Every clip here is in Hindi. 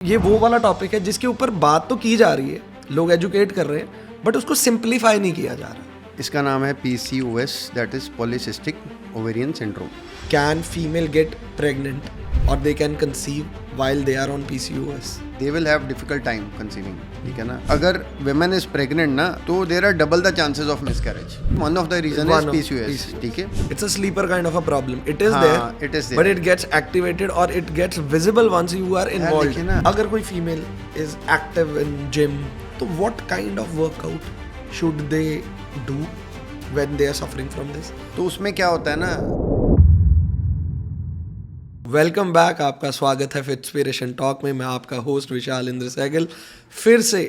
ये वो वाला टॉपिक है जिसके ऊपर बात तो की जा रही है, लोग एजुकेट कर रहे हैं, बट उसको सिंप्लीफाई नहीं किया जा रहा। इसका नाम है PCOS, that is polycystic ovarian syndrome. Can female get pregnant और they can conceive while they are on PCOS? They will have difficult time conceiving, ठीक है ना। अगर विमेन इज प्रेग्नेंट ना, तो there are double the chances of miscarriage. One of the reason is PCOS, ठीक है। It's a sleeper kind of a problem. It is हाँ, there, it is there. but it gets activated or it gets visible once you are involved. देखिए ना। अगर कोई female is active in gym, तो what kind of workout should they do when they are suffering from this? तो उसमें क्या होता है ना, वेलकम बैक, आपका स्वागत है फिटस्पिरेशन टॉक में। मैं आपका होस्ट विशाल इंद्र सहगल फिर से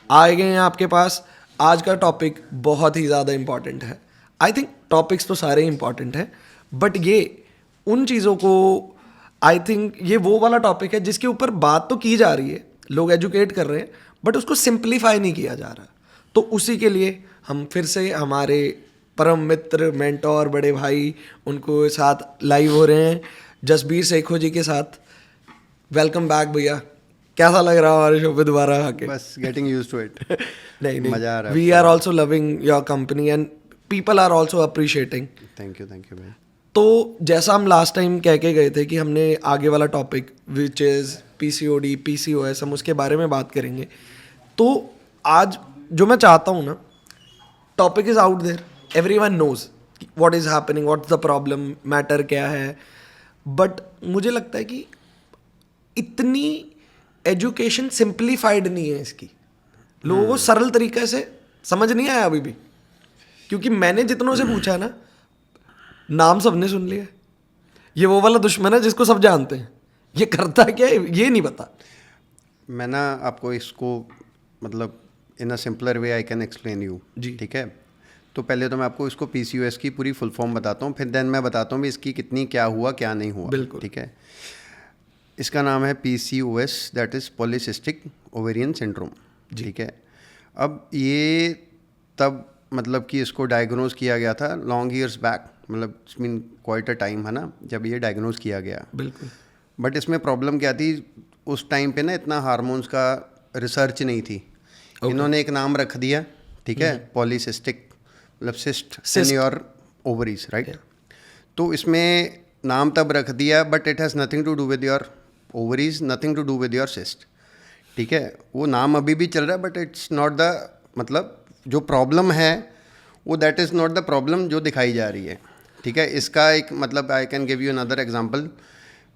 आए गए हैं आपके पास। आज का टॉपिक बहुत ही ज़्यादा इम्पॉर्टेंट है। आई थिंक टॉपिक्स तो सारे इम्पॉर्टेंट हैं, बट ये उन चीज़ों को, आई थिंक ये वो वाला टॉपिक है जिसके ऊपर बात तो की जा रही है, लोग एजुकेट कर रहे हैं, बट उसको सिंप्लीफाई नहीं किया जा रहा। तो उसी के लिए हम फिर से हमारे परम मित्र, मेंटोर, बड़े भाई, उनको साथ लाइव हो रहे हैं, जसबीर सेखो जी के साथ। वेलकम बैक भैया, कैसा लग रहा है हमारे शो पे दोबारा आके? बस गेटिंग यूज्ड टू इट। नहीं मजा आ रहा है। We are also loving your company and people are also appreciating. Thank you भाई। तो जैसा हम लास्ट टाइम कह के गए थे कि हमने आगे वाला topic which is PCOD, PCOS, हम उसके बारे में बात करेंगे। तो आज जो मैं चाहता हूँ ना, topic is out there, everyone knows what is happening, what's the problem, matter क्या है। बट मुझे लगता है कि इतनी एजुकेशन सिंप्लीफाइड नहीं है इसकी, लोगों को सरल तरीके से समझ नहीं आया अभी भी। क्योंकि मैंने जितनों से पूछा है ना, नाम सबने सुन लिया। ये वो वाला दुश्मन है जिसको सब जानते हैं, ये करता क्या है ये नहीं पता। मैं ना आपको इसको मतलब in a simpler way I can explain you जी। ठीक है। तो पहले तो मैं आपको इसको PCOS की पूरी फुल फॉर्म बताता हूँ, फिर देन मैं बताता हूँ भी इसकी कितनी क्या हुआ क्या नहीं हुआ। बिल्कुल। ठीक है। इसका नाम है PCOS, that is polycystic ovarian syndrome. ठीक है। अब ये तब मतलब कि इसको डायग्नोज किया गया था लॉन्ग ईयर्स बैक, मतलब it's mean quite a time है ना, जब ये डायग्नोज किया गया। बिल्कुल। बट इसमें प्रॉब्लम क्या थी, उस टाइम पे ना इतना हार्मोन्स का रिसर्च नहीं थी। इन्होंने एक नाम रख दिया, ठीक है, पॉलीसिस्टिक, मतलब cyst in your ovaries, right. तो इसमें नाम तब रख दिया, but it has nothing to do with your ovaries, nothing to do with your cyst. ठीक है। वो नाम अभी भी चल रहा है, बट इट्स नॉट द, मतलब जो प्रॉब्लम है वो that is not the problem जो दिखाई जा रही है। ठीक है। इसका एक मतलब I can give you another example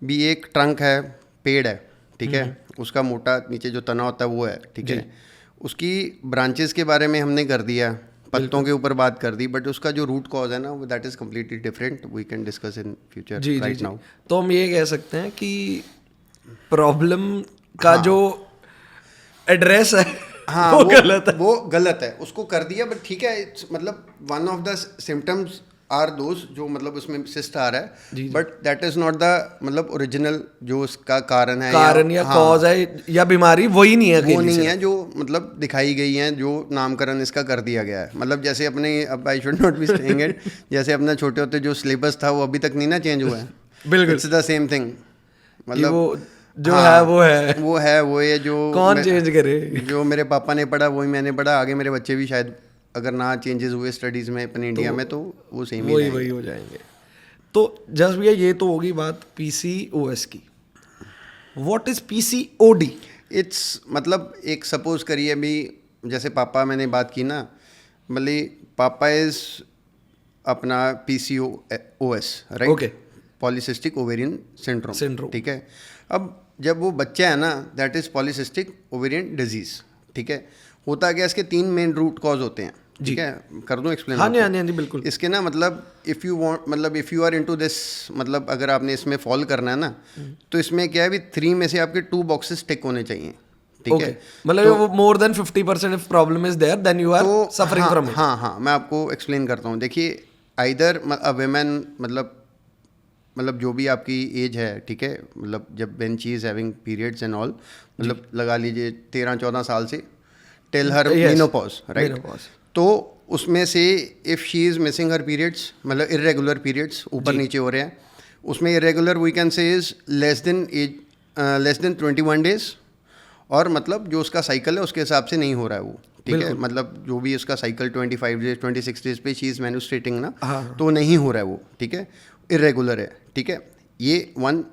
भी। एक ट्रंक है, पेड़ है, ठीक है, उसका मोटा नीचे जो तना होता है वो है, ठीक है। उसकी ब्रांचेस के बारे में हमने कर दिया, पत्तों के ऊपर बात कर दी, बट उसका जो रूट कॉज है ना, that is completely different. We can discuss in future right now. तो हम ये कह सकते हैं कि प्रॉब्लम का जो एड्रेस है, हाँ, वो गलत है। वो गलत है, उसको कर दिया, बट ठीक है। मतलब one of the symptoms are those जो मतलब उसमें सिस्ट आ रहा है, but that is not the मतलब ओरिजिनल जो उसका कारण है, या कॉज है या बीमारी, वही नहीं है, वो नहीं है जो मतलब दिखाई गई है, जो नामकरण इसका कर दिया गया है। मतलब जैसे अपने, अब I should not be saying it, जैसे अपना छोटे होते जो सिलेबस था वो अभी तक नहीं ना चेंज हुआ है। बिल्कुल, इट्स द सेम थिंग। मतलब वो जो है वो है जो कौन चेंज करे। जो मेरे पापा ने पढ़ा वही मैंने पढ़ा, आगे मेरे बच्चे भी शायद अगर ना चेंजेस हुए स्टडीज़ में अपने इंडिया में, तो वो सेम ही वही हो जाएंगे। तो जस्ट भैया, ये तो होगी बात PCOS की। What is PCOD? इट्स मतलब एक सपोज करिए अभी, जैसे पापा मैंने बात की ना, मतलब पापा इज अपना PCOS, right. Okay. Polycystic ovarian syndrome. ठीक है। अब जब वो बच्चा है ना, that is polycystic ovarian disease. ठीक है। होता क्या, इसके 3 मेन रूट कॉज होते हैं। ठीक है। कर दूं एक्सप्लेन? हाँ जी बिल्कुल। इसके ना मतलब इफ़ यू वांट, मतलब if you are into this, मतलब अगर आपने इसमें फॉल करना है ना, तो इसमें क्या है भी 3 में से आपके 2 बॉक्सेस टिक होने चाहिए। ठीक है। मतलब वो more than 50% if problem is there then you are suffering from it. हाँ, मैं आपको एक्सप्लेन करता हूँ। देखिए, आइदर अ वुमेन, मतलब जो भी आपकी एज है, ठीक है, मतलब जब when she is having periods and all, मतलब लगा लीजिए 13-14 साल से टिल हर मेनोपॉज, राइट। तो उसमें से if she is missing her periods, मतलब इरेगुलर पीरियड्स ऊपर नीचे हो रहे हैं, उसमें irregular we can say is less than 21 days और मतलब जो उसका साइकिल है उसके हिसाब से नहीं हो रहा है वो, ठीक है, मतलब जो भी उसका साइकिल 25 डेज 26 डेज पे शी इज मेन्स्ट्रेटिंग ना, तो नहीं हो रहा है वो, ठीक है, इरेगुलर है, ठीक है, ये वन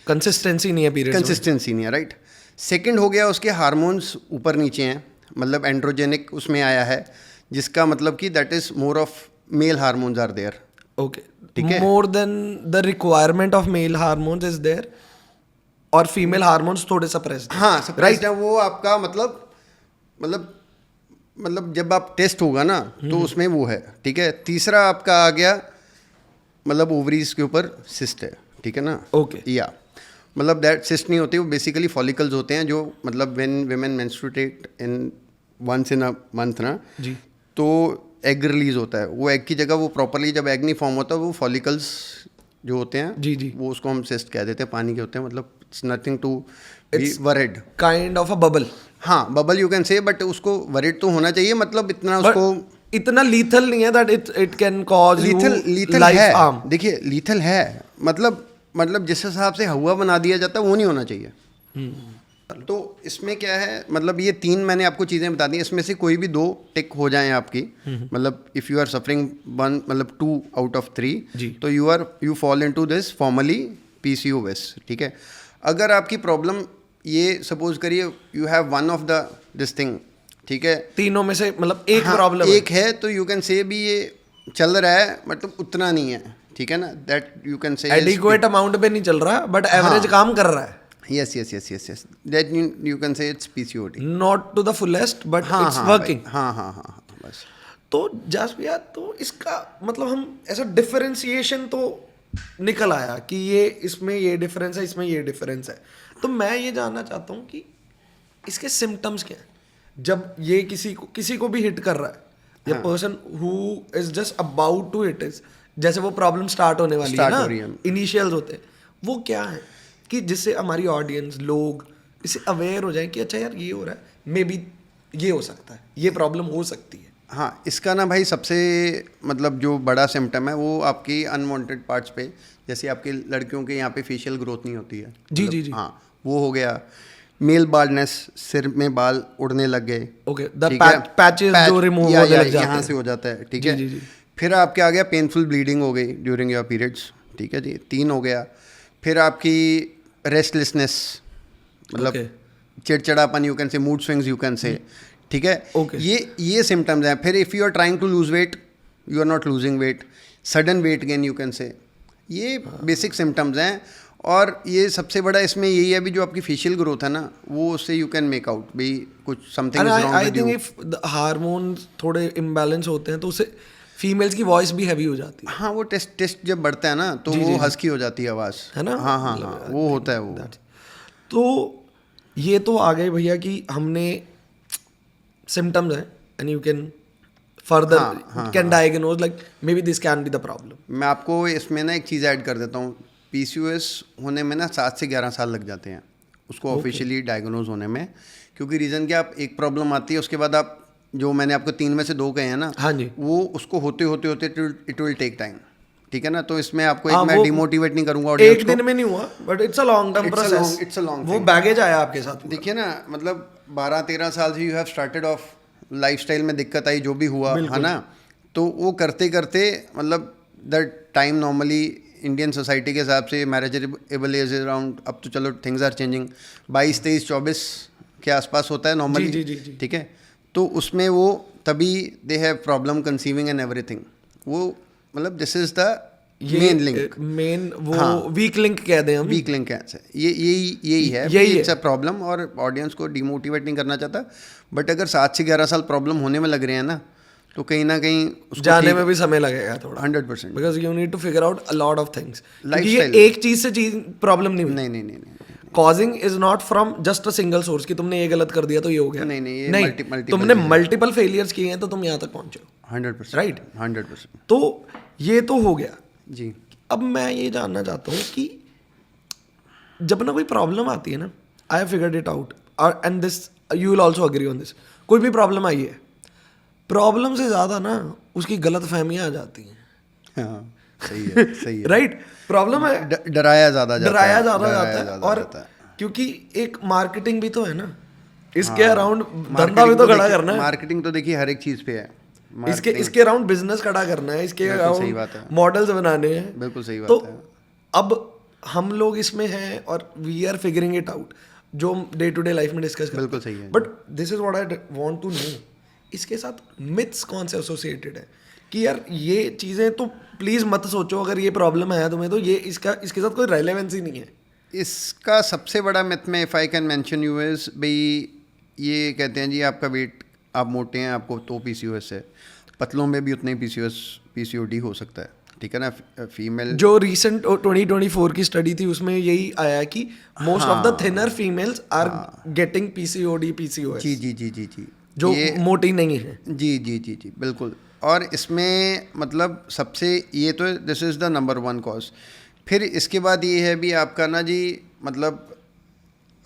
कंसिस्टेंसी नहीं है पीरियड, कंसिस्टेंसी नहीं है, राइट। सेकंड हो गया उसके हार्मोन्स ऊपर नीचे हैं, मतलब एंड्रोजेनिक उसमें आया है, जिसका मतलब कि that is more of male hormones are there, okay, ठीक है, more than the requirement of male hormones is there, और फीमेल हार्मोन्स थोड़े सप्रेस्ड, हाँ सप्रेस्ड है वो आपका, मतलब जब आप टेस्ट होगा ना तो उसमें वो है, ठीक है। तीसरा आपका आ गया मतलब ओवरीज के ऊपर सिस्ट है, ठीक है ना, ओके, या मतलब दैट सिस्ट नहीं होती, वो बेसिकली फॉलिकल्स होते हैं जो मतलब when women menstruate in once in a month ना जी, तो एग रिलीज होता है, वो एग की जगह वो प्रॉपरली जब एग नहीं फॉर्म होता वो फॉलिकल्स जो होते हैं जी जी, वो उसको हम सिस्ट कह देते हैं, पानी के होते हैं, मतलब it's nothing to be worried, kind of a bubble, हाँ bubble you can say, but उसको वरिड तो होना चाहिए, मतलब इतना उसको इतना लीथल नहीं है that it can cause lethal life है, हार्म। देखिए लीथल है, मतलब जिस हिसाब से हवा बना दिया जाता है वो नहीं होना चाहिए। तो इसमें क्या है, मतलब ये 3 मैंने आपको चीज़ें बता दी, इसमें से कोई भी 2 टिक हो जाएं आपकी, मतलब इफ़ यू आर सफरिंग 1 मतलब 2 आउट ऑफ 3 तो you fall into this formally PCOS, ठीक है। अगर आपकी प्रॉब्लम ये सपोज करिए you have one of the this thing, ठीक है, तीनों में से मतलब एक हाँ, प्रॉब्लम एक है तो यू कैन से भी ये चल रहा है, मतलब उतना नहीं है, ठीक है ना, दैट यू कैन से एडिक्वेट अमाउंट पे नहीं चल रहा बट एवरेज काम कर रहा है, yes yes yes yes yes, that you can say it's PCOD, not to the fullest but हाँ इट्स हाँ वर्किंग। हाँ हाँ हाँ हाँ बस। तो जस भैया, तो इसका मतलब हम ऐसा डिफरेंशिएशन तो निकल आया कि ये इसमें ये डिफरेंस है, इसमें ये डिफरेंस है, तो मैं ये जानना चाहता हूँ कि इसके सिम्टम्स क्या हैं जब ये किसी को भी हिट कर रहा है, या person who is just about to hit is, जैसे वो प्रॉब्लम स्टार्ट होने वाली है ना, इनिशियल्स होते हैं, वो क्या है कि जिससे हमारी ऑडियंस लोग इससे अवेयर हो जाए कि अच्छा यार ये हो रहा है, मे बी ये हो सकता है, ये प्रॉब्लम हो सकती है। हाँ, इसका ना भाई सबसे मतलब जो बड़ा सिम्टम है वो आपकी अनवांटेड पार्ट्स पे, जैसे आपकी लड़कियों के यहाँ पे फेशियल ग्रोथ नहीं होती है, जी मतलब, जी जी, हाँ वो हो गया, मेल बाल्डनेस, सिर में बाल उड़ने लग गए, ओके, द पैचेस जो रिमूव होने लग जाते हैं, यहाँ से हो जाता है, ठीक जी है। जी जी, फिर आपके आ गया पेनफुल ब्लीडिंग हो गई ड्यूरिंग योर पीरियड्स, ठीक है जी, 3 हो गया। फिर आपकी रेस्टलेसनेस, मतलब चिड़चिड़ापन, you can say mood swings, you can say, ठीक है, ये सिम्टम्स हैं। फिर if you are trying to lose weight, you are not losing weight, sudden weight gain, you can say, ये बेसिक सिम्टम्स हैं। और ये सबसे बड़ा इसमें यही है भी जो आपकी फेशियल ग्रोथ है ना, वो उससे यू कैन मेक आउट भी कुछ something is wrong with you. I think if the hormones थोड़े इम्बैलेंस होते हैं तो उससे फीमेल्स की वॉइस भी हैवी हो जाती है। हाँ, वो टेस्ट जब बढ़ता है ना तो वो हस्की हो जाती है आवाज़, है ना, हाँ हाँ हाँ, वो होता है वो। तो ये तो आ गए भैया कि हमने सिम्टम्स हैं and you can further can diagnose like may be this can be the problem. मैं आपको इसमें ना एक चीज़ ऐड कर देता हूँ, PCOS होने में ना 7 से 11 साल लग जाते हैं उसको ऑफिशियली डायग्नोज होने में, क्योंकि रीज़न क्या, आप एक प्रॉब्लम आती है उसके बाद आप जो मैंने आपको 3 में से 2 कहे हैं ना, हाँ जी, वो उसको होते होते होते इट विल टेक टाइम, ठीक है ना। तो इसमें आपको एक मैं डिमोटिवेट नहीं करूंगा ऑडियंस को, एक दिन में नहीं हुआ, but it's a long term process, it's a long, वो बैगेज आया आपके साथ। देखिए ना, मतलब 12-13 साल से you have started off lifestyle में दिक्कत आई, जो भी हुआ है ना, तो वो करते करते मतलब the time normally Indian society के हिसाब से मैरिजेबल एज अराउंड, अब तो चलो थिंग्स आर चेंजिंग, 22, 23, 24 के आसपास होता है नॉर्मली, ठीक है। तो उसमें वो तभी they have problem conceiving and everything, वो मतलब this is the main link, main वो वीक लिंक कह दें हम, वीक लिंक है, यही है, इट्स अ प्रॉब्लम। और ऑडियंस को डिमोटिवेट नहीं करना चाहता, बट अगर 7 से 11 साल प्रॉब्लम होने में लग रहे हैं ना, तो कहीं ना कहीं जाने में भी समय लगेगा थोड़ा, 100%, because you need to figure out a lot of things. ये एक चीज से चीज प्रॉब्लम नहीं हुई, नहीं, causing is not from just a single source कि तुमने ये गलत कर दिया तो ये हो गया, नहीं, तुमने मल्टीपल फेलियर्स किए हैं तो तुम यहाँ तक पहुंचे हो, 100%, राइट, 100%। तो ये तो हो गया जी। अब मैं ये जानना चाहता हूँ कि जब ना कोई प्रॉब्लम आती है ना, I have figured it out and this you will also agree on this, कोई भी प्रॉब्लम आई है, प्रॉब्लम से ज़्यादा ना उसकी गलत फहमियाँ आ जाती हैं, हाँ, सही है राइट, प्रॉब्लम है डराया ज़्यादा जाता है, और क्योंकि एक मार्केटिंग भी तो है ना इसके अराउंड धंधा भी तो खड़ा करना है, मार्केटिंग तो देखिए हर एक चीज़ पे है। इसके अराउंड बिजनेस खड़ा करना है, इसके बिल्कुल सही अराउंड बात है। मॉडल्स बनाने हैं। बिल्कुल सही तो बात है। अब हम लोग इसमें हैं और we are figuring it out, जो डे टू डे लाइफ में डिस्कस करते हैं। बिल्कुल सही है। But this is what I want to know, इसके साथ मिथ्स कौन से एसोसिएटेड है कि यार ये चीज़ें तो प्लीज़ मत सोचो, अगर ये प्रॉब्लम है तुम्हें तो ये इसके साथ कोई रेलेवेंस ही नहीं है। इसका सबसे बड़ा मिथ में if I can mention you is भाई, ये कहते हैं जी आपका वेट, आप मोटे हैं आपको तो पीसीओएस है, पतलों में भी उतने ही पीसीओडी हो सकता है, ठीक है ना। फीमेल जो रिसेंट 2024 की स्टडी थी उसमें यही आया कि most of the thinner females are getting PCOD PCOS, जी जी जी जी जी, जो मोटी नहीं है। जी जी जी जी बिल्कुल। और इसमें मतलब सबसे ये तो this is the number one cause. फिर इसके बाद ये है भी आपका ना जी, मतलब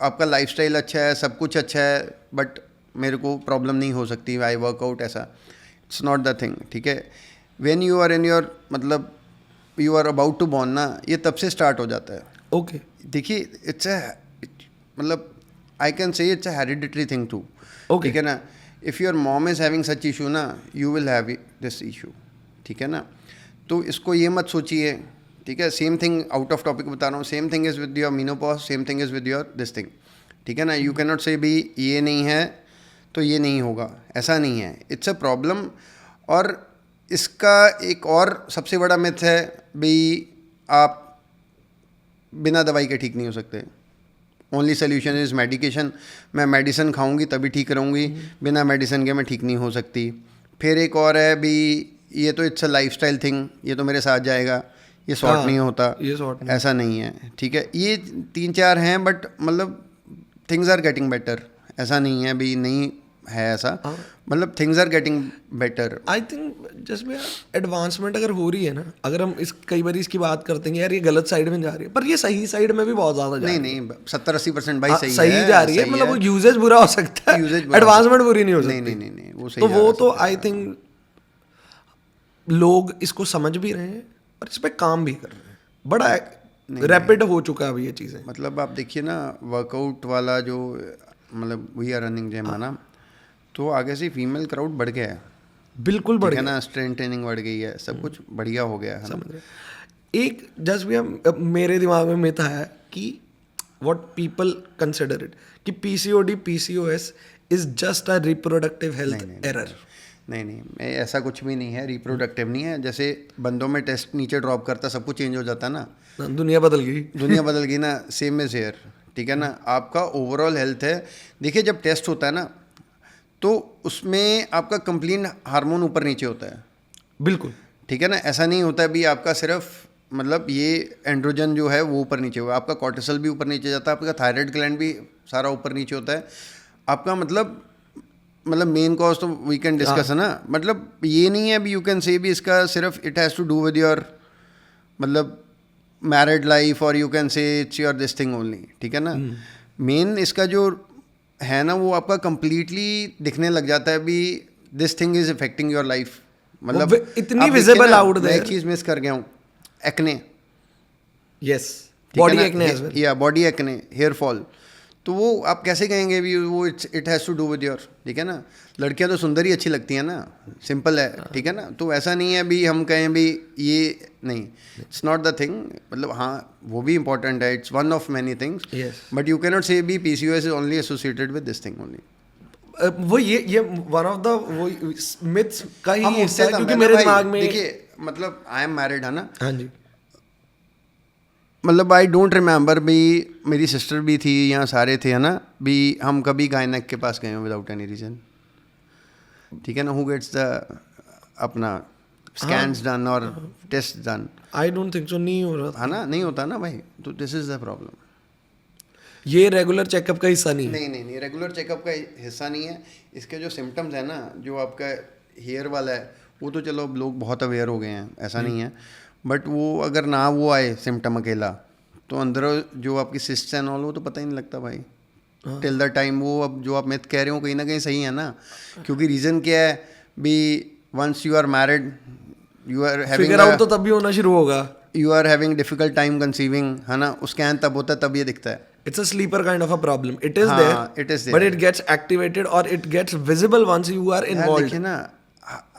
आपका लाइफस्टाइल अच्छा है, सब कुछ अच्छा है, बट मेरे को प्रॉब्लम नहीं हो सकती, आई वर्कआउट, ऐसा इट्स नॉट द थिंग, ठीक है। When you are in your मतलब you are about to born ना, ये तब से स्टार्ट हो जाता है। ओके, देखिए इट्स अ मतलब I can say it's a hereditary thing too, Okay. ठीक है ना। If your mom is having such issue ना, you will have this issue, ठीक है ना। तो इसको ये मत सोचिए, ठीक है। Same thing, out of topic बता रहा हूँ, same thing is with your menopause, same thing is with your this thing, ठीक है ना। यू कैन नॉट से भी ये नहीं है तो ये नहीं होगा, ऐसा नहीं है, इट्स अ प्रॉब्लम। और इसका एक और सबसे बड़ा मिथ है भाई, आप बिना दवाई के ठीक नहीं हो सकते। ओनली सोल्यूशन इज़ मेडिकेशन, मैं मेडिसिन खाऊंगी तभी ठीक रहूँगी, बिना मेडिसिन के मैं ठीक नहीं हो सकती। फिर एक और है भी, ये तो इट्स अ लाइफस्टाइल थिंग, ये तो मेरे साथ जाएगा, ये सॉर्ट नहीं होता, ये सॉर्ट ऐसा नहीं है, ठीक है। ये 3-4 हैं, बट मतलब थिंग्स आर गेटिंग बेटर, ऐसा नहीं है भी नहीं है ऐसा, मतलब things are getting better. I think just में एडवांसमेंट अगर हो रही है ना, अगर हम इस कई बार इसकी बात करते हैं यार ये गलत साइड में जा रही है, पर ये सही साइड में भी बहुत ज्यादा जा नहीं रही है। नहीं 70-80% भाई सही सही है, जा रही है, सही मतलब वो यूजेज बुरा हो सकता है, Usage बुरा एडवांसमेंट बुरी नहीं हो सकती। नहीं नहीं नहीं नहीं, वो सही तो जा वो रहा तो है। आई थिंक लोग इसको समझ भी रहे हैं और इस पे काम भी कर रहे हैं, बड़ा रैपिड हो चुका है अभी ये चीज़ें। मतलब आप देखिए ना, वर्कआउट वाला जो मतलब वी आर रनिंग जिम है ना, तो आगे से फीमेल क्राउड बढ़ गया है, बिल्कुल बढ़ ठीक है गया, ना। स्ट्रेंथ ट्रेनिंग बढ़ गई है, सब कुछ बढ़िया हो गया है ना? समझ रहे। एक जस्ट भी हम मेरे दिमाग में मिथ है कि व्हाट पीपल कंसिडर इट कि PCOD PCOS is just a reproductive health error. नहीं नहीं, ऐसा कुछ भी नहीं है, रिप्रोडक्टिव नहीं है। जैसे बंदों में टेस्ट नीचे ड्रॉप करता सब कुछ चेंज हो जाता है ना, दुनिया बदल गई। दुनिया बदल गई ना, सेम इज हेयर, ठीक है ना। आपका ओवरऑल हेल्थ है, देखिए जब टेस्ट होता है ना, तो उसमें आपका कंप्लीट हार्मोन ऊपर नीचे होता है, बिल्कुल, ठीक है ना। ऐसा नहीं होता है भी आपका सिर्फ मतलब ये एंड्रोजन जो है वो ऊपर नीचे हुआ, आपका कॉर्टिसोल भी ऊपर नीचे जाता है, आपका थायराइड ग्लैंड भी सारा ऊपर नीचे होता है आपका। मतलब मेन कॉज तो वी कैन डिस्कस है ना। मतलब ये नहीं है भी यू कैन से भी इसका सिर्फ it has to do with your मतलब मैरिड लाइफ, और you can say it's your this thing only, ठीक है ना। मेन इसका जो है ना, वो आपका कंप्लीटली दिखने लग जाता है भी this thing is affecting your life. मतलब इतनी विजिबल आउट मैं एक चीज़ मिस कर गया हूँ, acne, yes, body acne as well, या बॉडी एक्ने, हेयर फॉल, तो वो आप कैसे कहेंगे भी वो it has to do with your, ठीक है ना। लड़कियां तो सुंदर ही अच्छी लगती हैं ना, सिंपल है, ठीक है ना। तो ऐसा नहीं है भी हम कहें भी ये नहीं, इट्स नॉट द थिंग। मतलब हाँ वो भी इंपॉर्टेंट है, it's one of many things, but you can not से भी PCOS is only associated with this thing only. वो ये वन ऑफ द वो मिथ्स का ही हम हिस्सा है, उससे क्योंकि मेरे दिमाग में देखिए मतलब आई एम मैरिड है ना, हाँ जी, मतलब आई डोंट रिमेंबर भी, मेरी सिस्टर भी थी, यहाँ सारे थे है ना भी, हम कभी गायनेक के पास गए हो विदाउट एनी रीज़न, ठीक है ना। हु गेट्स द अपना स्कैन्स डन और test done, I don't think so, नहीं हो रहा था है ना, नहीं होता ना भाई। तो दिस इज़ द प्रॉब्लम। ये रेगुलर चेकअप का हिस्सा नहीं है। नहीं रेगुलर चेकअप का हिस्सा नहीं है। इसके जो सिम्टम्स है ना, जो आपका हेयर वाला है, वो तो चलो अब लोग बहुत अवेयर हो गए हैं, ऐसा नहीं है, बट वो अगर ना वो आए सिम्टम अकेला, तो अंदर जो आपकी सिस्ट एंड ऑल वो तो पता ही नहीं लगता भाई टिल द टाइम। वो अब जो आप मिथ कह रहे हो कहीं ना कहीं सही है ना, क्योंकि रीज़न क्या है भी, once you are married you are having figure out तो तब भी होना शुरू होगा, you are having difficult time conceiving, है ना। स्कैन तब होता है तब ये दिखता है, It's a sleeper kind of a problem. It is हाँ, there, it is but there. it gets activated or it gets visible once you are यार involved. देखिए ना,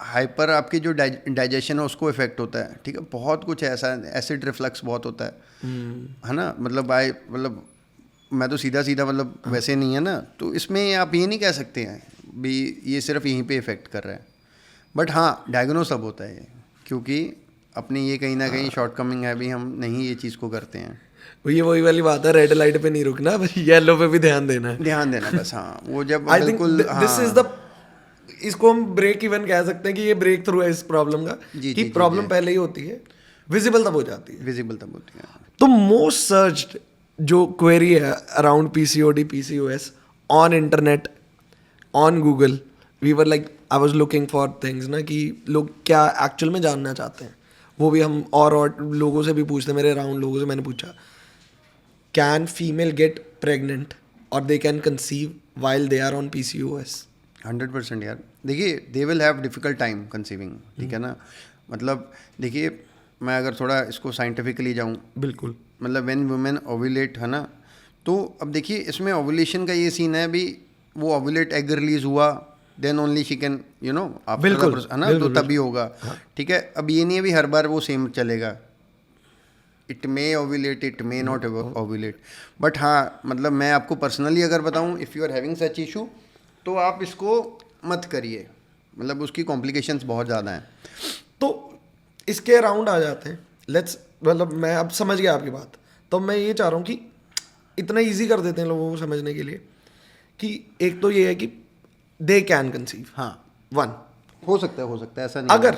हाइपर आपकी जो डाइजेशन है उसको इफेक्ट होता है, ठीक है, बहुत कुछ ऐसा, एसिड रिफ्लक्स बहुत होता है ना, मतलब मैं तो सीधा सीधा मतलब वैसे नहीं है ना, तो इसमें आप ये नहीं कह सकते हैं भी ये सिर्फ यहीं पे इफेक्ट कर रहा है, बट हाँ डायग्नोस अब होता है ये, क्योंकि अपनी ये कहीं ना कहीं शॉर्टकमिंग है भी, हम नहीं ये चीज़ को करते हैं। ये वही वाली बात है, रेड लाइट पे नहीं रुकना, बस येलो पे भी ध्यान देना है। ध्यान देना बस, हाँ वो जब आई थिंक बिल्कुल दिस इज द, इसको हम ब्रेक इवन कह सकते हैं कि ये ब्रेक थ्रू है इस प्रॉब्लम का, जी, कि जी, प्रॉब्लम जी। पहले ही होती है, विजिबल तब हो जाती है। विजिबल तब होती है। तो मोस्ट सर्च्ड जो क्वेरी है around PCOD PCOS on internet, on Google, we were like, I was looking for things ना, कि लोग क्या एक्चुअल में जानना चाहते हैं, वो भी हम और लोगों से भी पूछते हैं, मेरे अराउंड लोगों से मैंने पूछा, कैन फीमेल गेट प्रेग्नेंट और they can conceive while they are on PCOS? 100% यार, देखिए they will have difficult time conceiving, ठीक है ना, मतलब देखिए मैं अगर थोड़ा इसको साइंटिफिकली जाऊँ, बिल्कुल, मतलब व्हेन वुमेन ओव्यूलेट है ना, तो अब देखिए इसमें ओव्यूलेशन का ये सीन है भी, वो ओव्यूलेट एग रिलीज हुआ then only she can you know बिल्कुल, है ना, बिल्कुल, तो तभी होगा, ठीक है। अब ये नहीं है भी हर बार वो सेम चलेगा, it may ovulate, it may not ovulate, but हाँ मतलब मैं आपको पर्सनली अगर बताऊँ, if you are having such issue तो आप इसको मत करिए, मतलब उसकी कॉम्प्लिकेशंस बहुत ज़्यादा हैं। तो इसके अराउंड आ जाते हैं, लेट्स, मतलब मैं अब समझ गया आपकी बात, तो मैं ये चाह रहा हूँ कि इतना इजी कर देते हैं लोगों को समझने के लिए कि एक तो ये है कि दे कैन कंसीव, हाँ, वन, हो सकता है, ऐसा नहीं अगर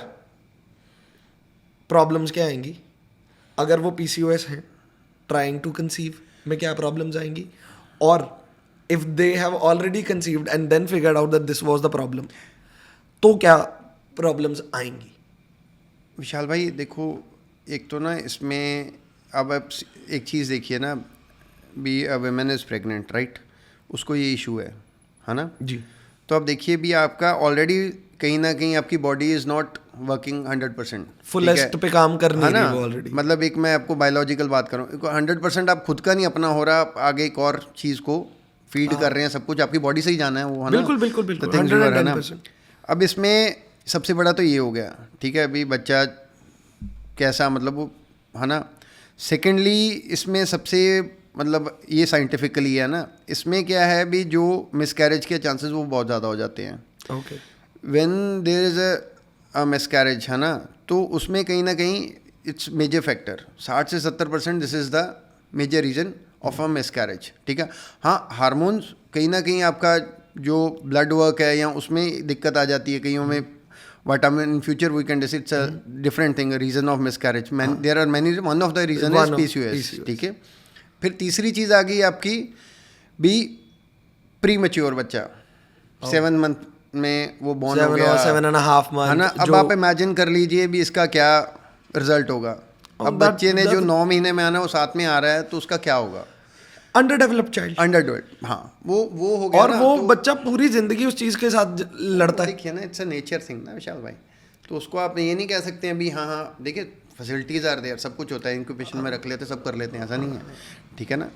प्रॉब्लम्स क्या आएंगी, अगर वो पीसीओएस हैं ट्राइंग टू कंसीव में क्या प्रॉब्लम्स आएंगी, और if they have already conceived and then figured out that this was the problem, तो क्या प्रॉब्लम्स आएंगी? विशाल भाई देखो, एक तो ना इसमें अब आप एक चीज़ देखिए ना, be a women is pregnant right, उसको ये इशू है ना जी, तो अब देखिए भी आपका ऑलरेडी कहीं ना कहीं आपकी body is not working 100%, fullest पे काम कर है नहीं ना, रही वो ऑलरेडी। मतलब एक मैं आपको बायोलॉजिकल बात करूँ, 100% आप खुद का नहीं अपना हो रहा, आप आगे एक और चीज़ को फीड कर रहे हैं, सब कुछ आपकी बॉडी से ही जाना है वो, है ना, बिल्कुल, बिल्कुल, बिल्कुल, The things you are, है ना। 110%। अब इसमें सबसे बड़ा तो ये हो गया, ठीक है, अभी बच्चा कैसा, मतलब वो, है ना। सेकेंडली इसमें सबसे मतलब ये साइंटिफिकली है ना, इसमें क्या है भी, जो मिसकैरेज के चांसेस वो बहुत ज़्यादा हो जाते हैं। Okay, when there is a miscarriage, है ना, तो उसमें कहीं ना कहीं इट्स मेजर फैक्टर, 60 से 70% this is the major reason of a miscarriage, ठीक है। हाँ, हार्मोन्स कहीं ना कहीं आपका जो ब्लड वर्क है या उसमें दिक्कत आ जाती है कईयों में, but in future we can decide, it's a different thing, reason of miscarriage, there are many, one of the reason is PCOS, ठीक है। फिर तीसरी चीज़ आ गई आपकी भी, प्री मैच्योर बच्चा, 7 मंथ में वो बॉर्न हो गया, 7.5 month, है ना। अब आप इमेजिन कर लीजिए भी इसका क्या रिजल्ट होगा। अब बच्चे ने जो 9 महीने में आना वो 7 में आ रहा है, तो उसका क्या होगा? Under developed child, under developed, हाँ वो हो गया और ना, वो तो बच्चा पूरी जिंदगी उस चीज के साथ लड़ता है। देखिए ना, इट्स अ नेचर थिंग ना विशाल भाई, तो उसको आप ये नहीं कह सकते हैं भी हाँ देखिए फैसिलिटीज़ आर देयर, सब कुछ होता है, इंक्यूबेशन में रख लेते, सब कर लेते हैं, ऐसा नहीं है, ठीक है ना।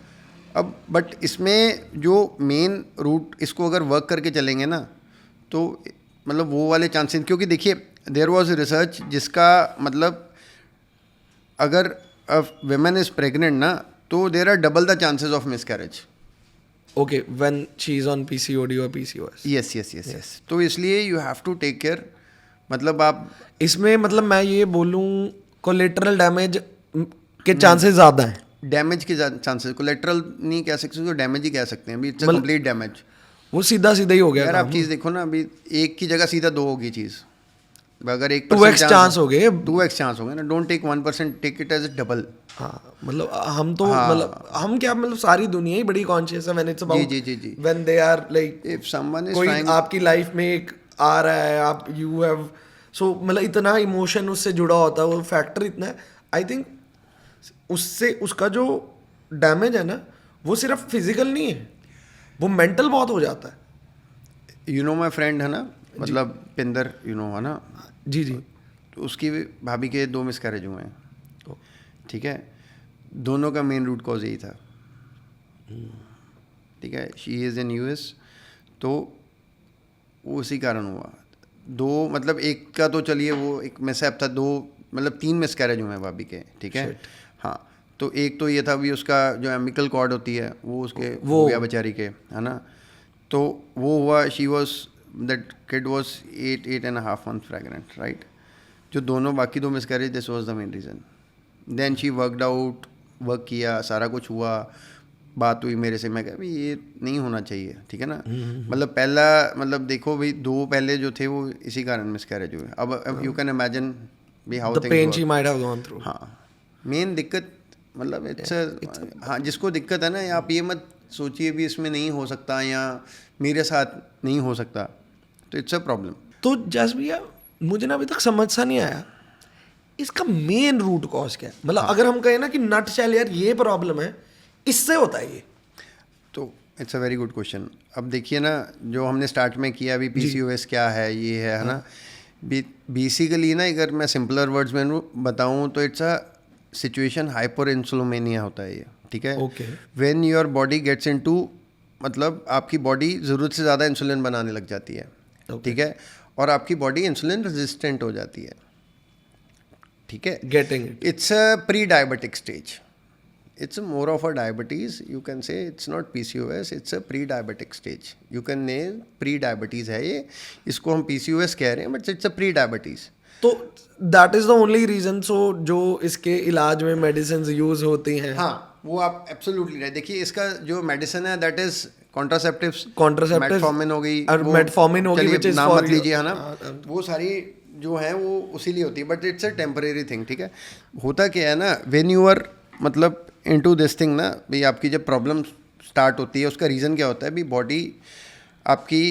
अब बट इसमें जो मेन रूट, इसको अगर वर्क करके चलेंगे ना, तो मतलब वो वाले चांसेस, क्योंकि देखिए देयर वाज रिसर्च जिसका मतलब अगर वुमेन इज़ प्रेग्नेंट ना, तो there are double the chances of miscarriage. Okay, when she is on PCOD और पीसीओएस। यस, तो इसलिए you have to take care, मतलब आप इसमें मतलब मैं ये बोलूं, कोलेटरल डैमेज के चांसेस ज्यादा हैं। डैमेज के चांसेस, कोलेटरल नहीं कह सकते, उसको डैमेज ही कह सकते हैं, इट्स अ कंप्लीट डैमेज। वो सीधा सीधा ही हो गया यार काम। आप चीज़ देखो ना, अभी एक की जगह सीधा 2 होगी चीज़, अगर 2x चांस हो गए, 2x चांस हो गए ना, don't take 1%, take it as double. हाँ, मतलब हम तो मतलब हम क्या, मतलब सारी दुनिया ही बड़ी कॉन्शियस है व्हेन इट्स अबाउट, जी। When they are like, if someone is कोई ट्राइंग, आपकी लाइफ में एक आ रहा है, आप यू हैव, सो मतलब इतना इमोशन उससे जुड़ा होता है, वो फैक्टर इतना है, आई थिंक उससे उसका जो डैमेज है ना, वो सिर्फ फिजिकल नहीं है, वो मेंटल बहुत हो जाता है। यू नो माई फ्रेंड है ना, मतलब पिंदर, यू नो, है ना, जी, तो उसकी भाभी के 2 मिसकैरेज हुए हैं, ठीक है, दोनों का मेन रूट कॉज यही था, ठीक है, शी इज़ इन यूएस, तो वो उसी कारण हुआ। 2 मतलब एक का तो चलिए वो एक मिसहैप था, 2 मतलब 3 मिसकैरेज हुए हैं भाभी के, ठीक है। हाँ, तो एक तो ये था भी उसका जो एमिकल कॉर्ड होती है वो उसके हो गया बेचारी के, है ना। तो वो हुआ, she was that kid was 8.5 months pregnant, right. जो दोनों बाकी 2 miscarriage, this was the main reason. Then she worked out, work किया, सारा कुछ हुआ, बात हुई मेरे से, मैं कहा भाई ये नहीं होना चाहिए, ठीक है ना। मतलब पहला मतलब देखो भाई 2 पहले जो थे वो इसी कारण मिसकैरेज हुए। अब यू कैन इमेजिन भाई how the things pain she might have gone through. हाँ, मेन दिक्कत मतलब हाँ, जिसको दिक्कत है ना, आप ये मत सोचिए भी इसमें नहीं हो सकता या मेरे साथ नहीं हो सकता, तो इट्स अ प्रॉब्लम। तो जस भैया मुझे ना अभी तक समझ सा नहीं आया इसका मेन रूट कॉज क्या है। मतलब अगर हम कहें ना कि नट शेल यार ये प्रॉब्लम है, इससे होता है ये, तो it's a very good question. अब देखिए ना, जो हमने स्टार्ट में किया अभी पीसीओएस क्या है, ये है ना। बेसिकली ना अगर मैं सिंपलर वर्ड्स में बताऊं तो it's a situation hyperinsulinemia होता है ये, ठीक है। Okay. When your body gets into, मतलब आपकी बॉडी ज़रूरत से ज़्यादा इंसुलिन बनाने लग जाती है, ठीक है, और आपकी बॉडी इंसुलिन रेजिस्टेंट हो जाती है, ठीक है। Getting it. It's a pre diabetic stage, it's more of a diabetes, you can say it's not PCOS, it's a pre-diabetic stage, you can name pre-diabetes है ये, इसको हम PCOS कह रहे हैं but it's a pre-diabetes। तो that is the only reason, so जो इसके इलाज में मेडिसिन यूज होती हैं। हाँ, वो आप एब्सोल्युटली राइट। देखिए इसका जो मेडिसिन है दैट इज कॉन्ट्रासेप्टिव्स, मेटफॉर्मिन हो गई, और मेटफॉर्मिन होगी, चलिए which is नाम for मत लीजिए, है ना। हाँ, वो सारी जो है वो उसी लिए होती है, but it's a temporary thing, ठीक है। होता क्या है ना, व्हेन यू आर मतलब इनटू दिस थिंग ना, भाई आपकी जब प्रॉब्लम स्टार्ट होती है उसका रीज़न क्या होता है, भाई बॉडी आपकी,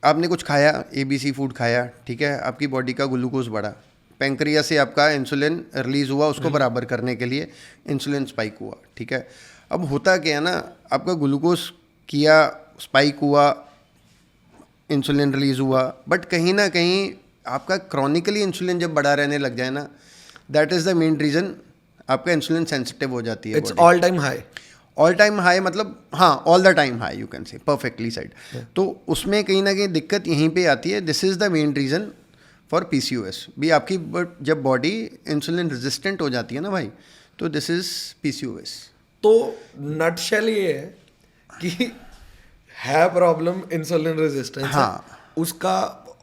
आपने कुछ खाया, ABC फूड खाया, ठीक है, आपकी बॉडी का ग्लूकोज बढ़ा, पेंक्रिया से आपका इंसुलिन रिलीज़ हुआ, उसको बराबर करने के लिए इंसुलिन स्पाइक हुआ, ठीक है। अब होता क्या है ना, आपका ग्लूकोज किया, स्पाइक हुआ, इंसुलिन रिलीज़ हुआ, बट कहीं ना कहीं आपका क्रॉनिकली इंसुलिन जब बढ़ा रहने लग जाए ना, that is the main reason आपका इंसुलिन सेंसिटिव हो जाती है। It's all time high, all time high मतलब हाँ, all the time high, you can से परफेक्टली सेड। तो उसमें कहीं ना कहीं दिक्कत यहीं पे आती है। This is the main reason for PCOS भी। आपकी जब बॉडी इंसुलिन रेजिस्टेंट हो जाती है ना भाई, तो दिस इज़ PCOS। तो नटशेल ये है कि है प्रॉब्लम इंसुलिन रेजिस्टेंस। हाँ। उसका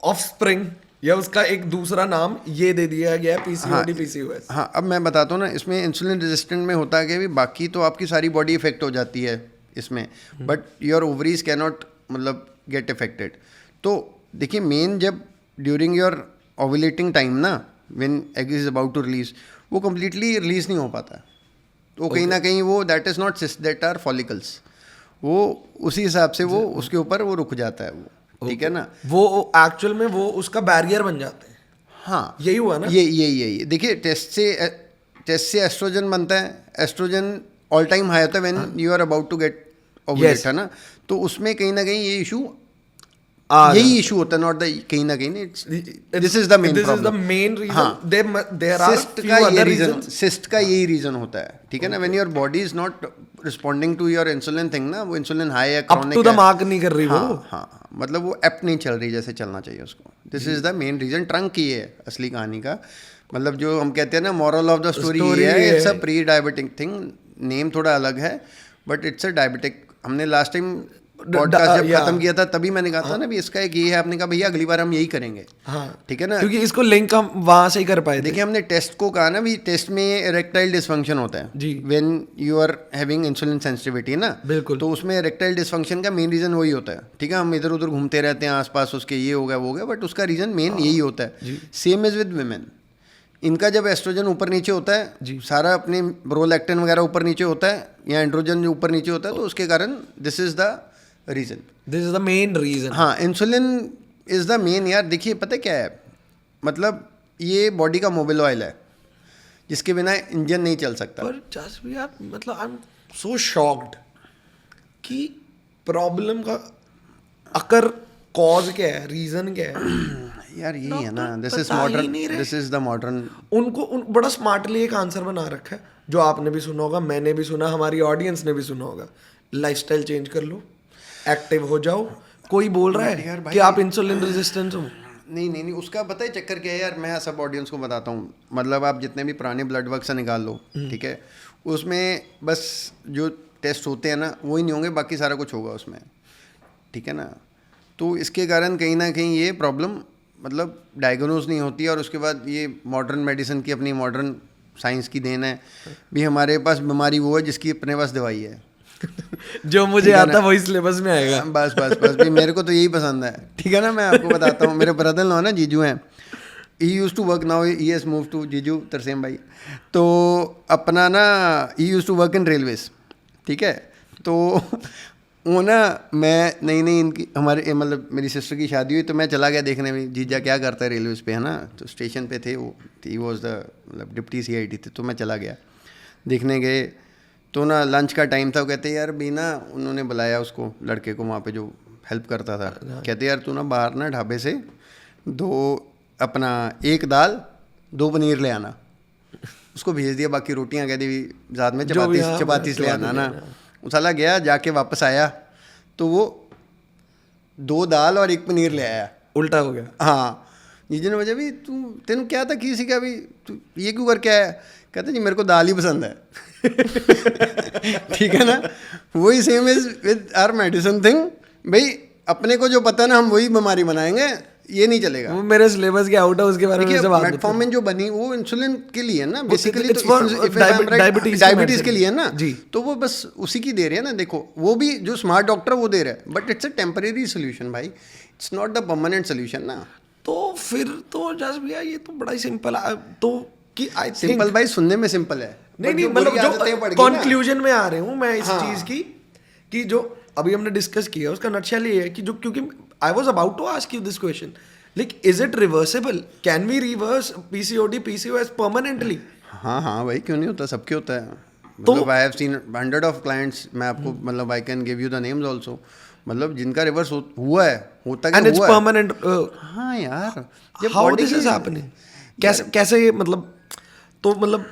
ऑफस्प्रिंग या उसका एक दूसरा नाम ये दे दिया गया है PCOD PCOS। हाँ, अब मैं बताता हूँ ना, इसमें इंसुलिन रेजिस्टेंट में होता है कि भी बाकी तो आपकी सारी बॉडी इफेक्ट हो जाती है इसमें, but your ovaries can not मतलब गेट इफेक्टेड। तो देखिए मेन जब ड्यूरिंग योर ओव्यूलेटिंग टाइम ना, when egg is about to release, वो कम्प्लीटली रिलीज नहीं हो पाता। तो कहीं ना कहीं वो that is not cyst, that are follicles, वो उसी हिसाब से वो उसके ऊपर वो रुक जाता है वो, ठीक है ना। वो एक्चुअल में वो उसका बैरियर बन जाते हैं। हाँ, यही हुआ ना। ये देखिए टेस्ट से एस्ट्रोजन बनता है, एस्ट्रोजन ऑल टाइम हाई होता है when you are about to get ovulate, है ना। तो उसमें कहीं ना कहीं ये इशू, यही इशू होता है, नॉट द कहीं ना कहीं this is the main problem. हाँ, सिस्ट का ये रीजन, सिस्ट का यही रीजन होता है, ठीक है ना। When your body is not responding to your insulin thing ना, वो इंसुलिन हाई है, अप टू द मार्क नहीं कर रही वो। हाँ, मतलब वो एप नहीं चल रही जैसे चलना चाहिए उसको। This is the main reason. Trunk की है असली कहानी का, मतलब जो हम कहते हैं ना मॉरल ऑफ द स्टोरी ये है, it's a pre diabetic thing. Name थोड़ा अलग है बट इट्स अ डायबिटिक। हमने लास्ट टाइम पॉडकास्ट जब खत्म किया था तभी मैंने कहा था ना भी इसका एक ये है, आपने कहा भैया अगली बार हम यही करेंगे, हाँ, ठीक है ना, क्योंकि इसको लिंक हम वहां से ही कर पाए थे। देखिए हमने टेस्ट को कहा ना भी टेस्ट में इरेक्टाइल डिसफंक्शन होता है जी, when you are having insulin sensitivity ना, बिल्कुल। तो उसमें इरेक्टाइल डिसफंक्शन का मेन रीजन वही होता है, ठीक है। हम इधर उधर घूमते रहते हैं आसपास उसके, ये हो गया वो हो गया, बट उसका रीजन मेन यही होता है। सेम इज विद विमेन, इनका जब एस्ट्रोजन ऊपर नीचे होता है, सारा अपने प्रोलैक्टिन वगैरह ऊपर नीचे होता है या एंड्रोजन जो ऊपर नीचे होता है, तो उसके कारण this is the reason, this is the main reason. हाँ, इंसुलिन इज द मेन। यार देखिए पता क्या है, मतलब ये बॉडी का मोबिल ऑयल है जिसके बिना इंजन नहीं चल सकता। पर जस्ट भी यार मतलब आई एम सो शॉक्ड कि प्रॉब्लम का अकर कॉज क्या है, रीजन क्या है। यार यही है ना, this is modern, this is the modern. उनको बड़ा स्मार्टली एक आंसर बना रखा है जो आपने भी सुना होगा, मैंने भी सुना, हमारी ऑडियंस ने भी सुना होगा। लाइफस्टाइल चेंज कर लो, एक्टिव हो जाओ। कोई बोल रहा है यार भाई- कि आप इंसुलिन रेजिस्टेंस हो? नहीं, उसका पता है चक्कर क्या है यार, मैं सब ऑडियंस को बताता हूँ। मतलब आप जितने भी पुराने ब्लड वर्क से निकाल लो, ठीक है, उसमें बस जो टेस्ट होते हैं ना वही नहीं होंगे, बाकी सारा कुछ होगा उसमें, ठीक है ना। तो इसके कारण कहीं ना कहीं ये प्रॉब्लम मतलब डायग्नोज नहीं होती है। और उसके बाद ये मॉडर्न मेडिसिन की, अपनी मॉडर्न साइंस की देन है भी, हमारे पास बीमारी वो है जिसकी अपने पास दवाई है। जो मुझे आता वही सिलेबस में आएगा। बस भी मेरे को तो यही पसंद है, ठीक है ना। मैं आपको बताता हूँ, मेरे ब्रदर लो ना, जीजू हैं, he used to work, now he has move to, जीजू तरसेम भाई, तो अपना ना he used to work in railways, ठीक है। तो वो ना, मैं नई इनकी हमारे मतलब मेरी सिस्टर की शादी हुई तो मैं चला गया देखने में जीजा क्या करता है रेलवेज पे, है ना। तो स्टेशन पे थे वो, ही वॉज द मतलब डिप्टी CID थे, तो मैं चला गया देखने गए। तो ना लंच का टाइम था, वो कहते यार भी ना, उन्होंने बुलाया उसको, लड़के को वहाँ पे जो हेल्प करता था, कहते यार तू ना बाहर ना ढाबे से 1 दाल 2 पनीर ले आना। उसको भेज दिया, बाकी रोटियां कह दी साथ में, चपातीस ले आना ना। वो साला गया, जाके वापस आया तो वो 2 दाल और 1 पनीर ले आया, उल्टा हो गया। हाँ, जीजू ने मुझे भी तेन क्या था किसी का भी, तू ये क्यों करके आया? कहते जी मेरे को दाल ही पसंद है। ठीक है ना। वही same is with our medicine thing भाई, अपने को जो पता है ना हम वही बीमारी बनाएंगे, ये नहीं चलेगा। वो मेरे सिलेबस के आउट है, उसके बारे में से बात मत करो। मेटफॉर्मिन जो बनी वो इंसुलिन के लिए है ना बेसिकली, it's for डायबिटीज के लिए है ना जी। तो वो बस उसी की दे रहे हैं ना। देखो वो भी जो स्मार्ट डॉक्टर वो दे रहा है, but it's a temporary solution भाई, it's not the permanent solution ना। तो फिर तो जस्ट भैया ये तो बड़ा ही सिंपल है। तो कि आई सिंपल भाई, सुनने में सिंपल है, नहीं मतलब जो कंक्लूजन में आ रही हूँ मैं इस चीज की, कि जो अभी हमने डिस्कस किया उसका नटशेल ये है कि जो, क्योंकि I was about to ask you this question, like is it reversible, can we reverse PCOD PCOS permanently? हाँ भाई, क्यों नहीं होता, सबके होता है। मतलब I have seen 100 of clients, मैं आपको मतलब I can give you the names also, मतलब जिनका रिवर्स हुआ है, होता क्या हुआ है परमानेंट। हाँ यार, जब हाउ दिस इज हैपनिंग, कैसे मतलब, तो मतलब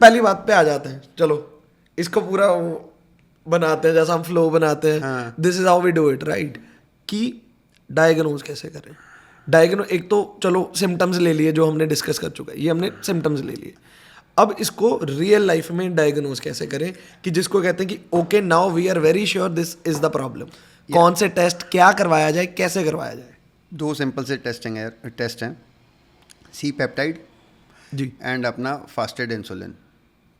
पहली बात पे आ जाते हैं, चलो इसको पूरा बनाते हैं जैसा हम फ्लो बनाते हैं, this is how we do it right, कि डायग्नोज कैसे करें। एक तो चलो सिम्टम्स ले लिए जो हमने डिस्कस कर चुका है, ये हमने सिम्टम्स ले लिए, अब इसको रियल लाइफ में डायग्नोज कैसे करें, कि जिसको कहते हैं कि okay now we are very sure this is the problem. कौन से टेस्ट क्या करवाया जाए, कैसे करवाया जाए? 2 सिंपल से टेस्ट हैं, C पेप्टाइड जी एंड अपना फास्टेड इंसुलिन,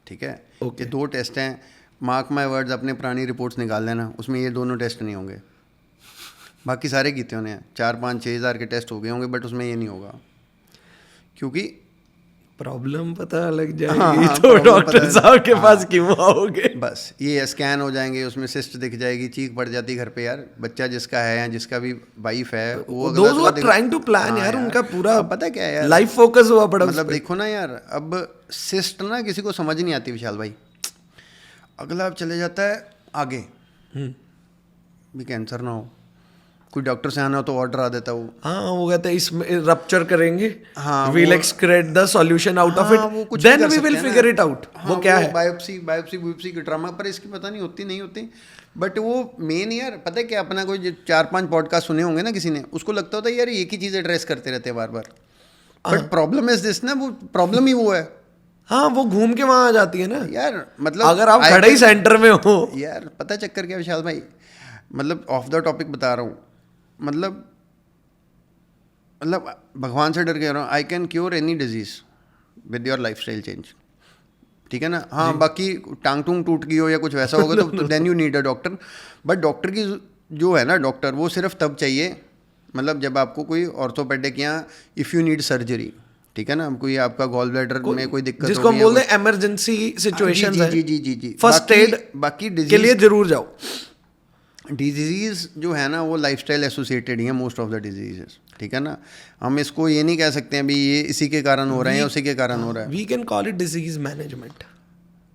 ठीक है। Okay. ये 2 टेस्ट हैं, मार्क माई वर्ड्स, अपने पुरानी रिपोर्ट्स निकाल लेना, उसमें ये दोनों टेस्ट नहीं होंगे। बाकी सारे कीते होने हैं, 4-5-6 हज़ार के टेस्ट हो गए होंगे, बट उसमें ये नहीं होगा, क्योंकि प्रॉब्लम पता लग जाएगी तो डॉक्टर साहब के पास क्यों आओगे? बस ये स्कैन हो जाएंगे, उसमें सिस्ट दिख जाएगी, चीख पड़ जाती घर पे यार, बच्चा जिसका है या जिसका भी वाइफ है वो those are trying to plan यार, उनका पूरा पता है क्या है यार, लाइफ फोकस हुआ पड़ा मतलब देखो ना यार, अब सिस्ट ना किसी को समझ नहीं आती विशाल भाई, अगला अब चले जाता है आगे भी कैंसर ना हो, कोई डॉक्टर से आना हो तो ऑर्डर आ देता वो, हाँ वो कहते हैं इसमें रप्चर करेंगे, हाँ, we'll excrete the solution out of it, then we will figure it out. वो क्या है, बायोप्सी की ड्रामा पर इसकी पता नहीं होती नहीं होती, बट वो मेन यार पता है क्या, अपना कोई 4-5 पॉडकास्ट सुने होंगे ना किसी ने, उसको लगता होता है यार एक ही चीज़ एड्रेस करते रहते हैं बार बार, बट प्रॉब्लम इज दिस ना, वो प्रॉब्लम ही वो है। हाँ वो घूम के वहां आ जाती है ना यार, मतलब अगर आप खड़े ही सेंटर में हो यार, पता चक्कर क्या विशाल भाई, मतलब ऑफ द टॉपिक बता रहा हूँ, मतलब भगवान से डर के रहा हूँ, I can cure any disease with your life style change, ठीक है ना। हाँ बाकी टांग टूंग टूट गई हो या कुछ वैसा होगा तो then you need a doctor, but doctor की जो है ना, डॉक्टर वो सिर्फ तब चाहिए मतलब जब आपको कोई ऑर्थोपेडिक या इफ़ यू नीड सर्जरी, ठीक है ना, कोई आपका गॉल ब्लैडर में कोई दिक्कत जिसको हम बोलते हैं इमरजेंसी सिचुएशंस है, जी फर्स्ट एड बाकी के लिए जरूर जाओ। डिजीज़ जो है ना वो लाइफस्टाइल एसोसिएटेड ही है मोस्ट ऑफ द डिजीजेस, ठीक है ना। हम इसको ये नहीं कह सकते हैं भी ये इसी के कारण हो रहे हैं या उसी के कारण हो रहा है। We can call it disease management.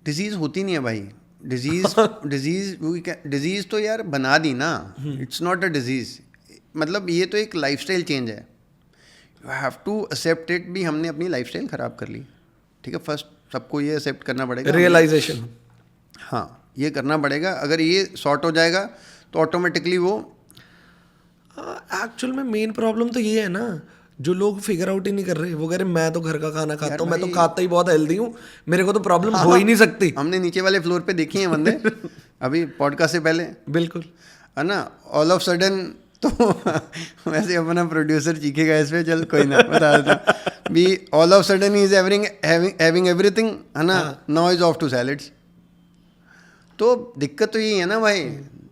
Disease होती नहीं है भाई, डिजीज़ तो यार बना दी ना, इट्स नॉट अ डिजीज़, मतलब ये तो एक लाइफस्टाइल चेंज है, you have to accept it भी, हमने अपनी लाइफस्टाइल ख़राब कर ली, ठीक है। फर्स्ट सबको ये एक्सेप्ट करना पड़ेगा, रियलाइजेशन। हाँ ये करना पड़ेगा, अगर ये सॉर्ट हो जाएगा तो ऑटोमेटिकली वो एक्चुअल में मेन प्रॉब्लम तो ये है ना, जो लोग फिगर आउट ही नहीं कर रहे, वो कह रहे मैं तो घर का खाना खाता हूँ, मैं तो खाता ही बहुत हेल्दी हूँ, मेरे को तो प्रॉब्लम हो ही नहीं सकती। हमने नीचे वाले फ्लोर पे देखी हैं बंदे अभी पॉडकास्ट से पहले, बिल्कुल है ना, ऑल ऑफ सडन तो वैसे अपना प्रोड्यूसर चीखेगा इस पे, चल कोई ना बता देता भी, all of sudden is having everything, है ना, now is off to salads. तो दिक्कत तो यही है ना भाई,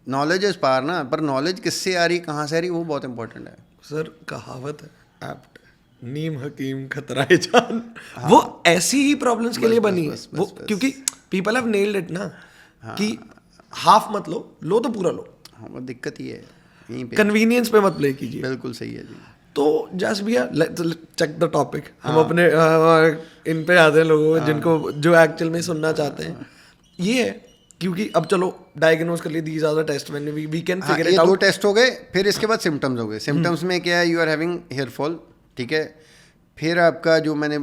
नॉलेज इज पावर ना, पर नॉलेज किससे आ रही, कहाँ से आ रही, वो बहुत इंपॉर्टेंट है। सर कहावत है एप्ट, नीम हकीम खतराए जान, वो ऐसी ही प्रॉब्लम्स के लिए बनी है वो, क्योंकि पीपल हैव नेल्ड इट ना, कि हाफ मत लो, लो तो पूरा लो। हाँ, वो दिक्कत ही है यहीं पे, कन्वीनियंस पे मत प्ले कीजिए। बिल्कुल सही है जी। तो जस्ट भैया चेक द टॉपिक, हम अपने इन पे आते हैं लोगों जिनको जो एक्चुअल में सुनना चाहते हैं। ये है क्योंकि अब चलो डायग्नोज कर लिए, these are the test when we can figure it out. 2 test हो गए, फिर इसके बाद सिम्टम्स हो गए। सिम्टम्स में क्या है, you are having hair fall, ठीक है, फिर आपका जो मैंने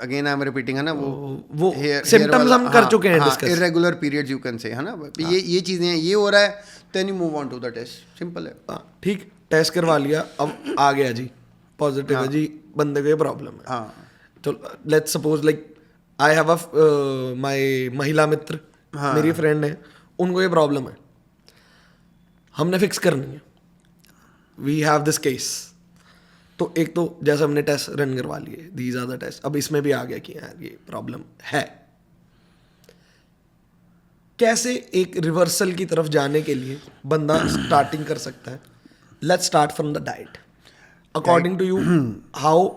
अगेन आई एम रिपीटिंग है ना, वो सिम्टम्स हम कर चुके हैं discuss, irregular periods you can से, है ना, ये चीजें हैं, ये हो रहा है, then you move on to the test, simple है। ठीक, टेस्ट करवा लिया, अब आ गया जी पॉजिटिव है जी, बंदे को ये प्रॉब्लम है। हाँ, तो let's suppose like I have a my महिला मित्र, मेरी फ्रेंड है, उनको ये प्रॉब्लम है, हमने फिक्स करनी है, वी हैव दिस केस। तो एक तो जैसे हमने टेस्ट रन करवा लिए, दीज आर द टेस्ट, अब इसमें भी आ गया कि यार ये प्रॉब्लम है। कैसे एक रिवर्सल की तरफ जाने के लिए बंदा स्टार्टिंग कर सकता है? Let's start from the diet. According to you how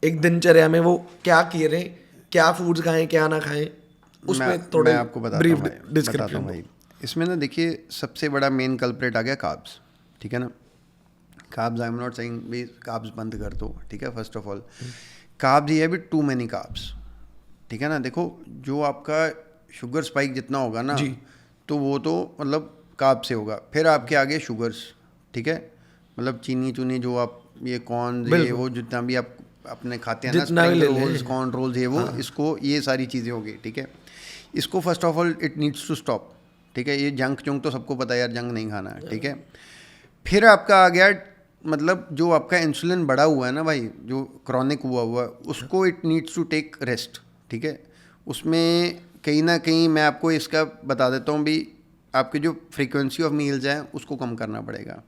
एक दिनचर्या में वो क्या किए रहे, क्या फूड्स खाएं क्या ना खाएं, उसमें थोड़ा मैं आपको बताता हूँ भाई। इसमें ना देखिए, सबसे बड़ा मेन कल्प्रेट आ गया कार्ब्स, ठीक है ना। Carbs, I am not saying भी कार्ब्स बंद कर दो, ठीक है, फर्स्ट ऑफ ऑल कार्ब्स ये है भी टू मैनी कार्ब्स, ठीक है ना। देखो जो आपका शुगर स्पाइक जितना होगा ना, तो वो तो मतलब कार्ब से होगा, फिर आपके आगे शुगर्स, ठीक है, मतलब चीनी चुनी जो आप ये कॉर्न ये वो जितना भी आप अपने खाते हैं ना, स्प्रिंग रोल्स, कॉर्न रोल्स, ये वो, इसको ये सारी चीज़ें हो गई, ठीक है। इसको first of all it needs to stop, ठीक है। ये जंक जुंक तो सबको पता है यार, जंक नहीं खाना है, ठीक है। फिर आपका आ गया मतलब जो आपका इंसुलिन बढ़ा हुआ है ना भाई, जो क्रॉनिक हुआ उसको it needs to take rest, ठीक है। उसमें कहीं ना कहीं मैं आपको इसका बता देता हूँ भी, आपकी जो फ्रीक्वेंसी ऑफ मील्स है उसको कम करना पड़ेगा।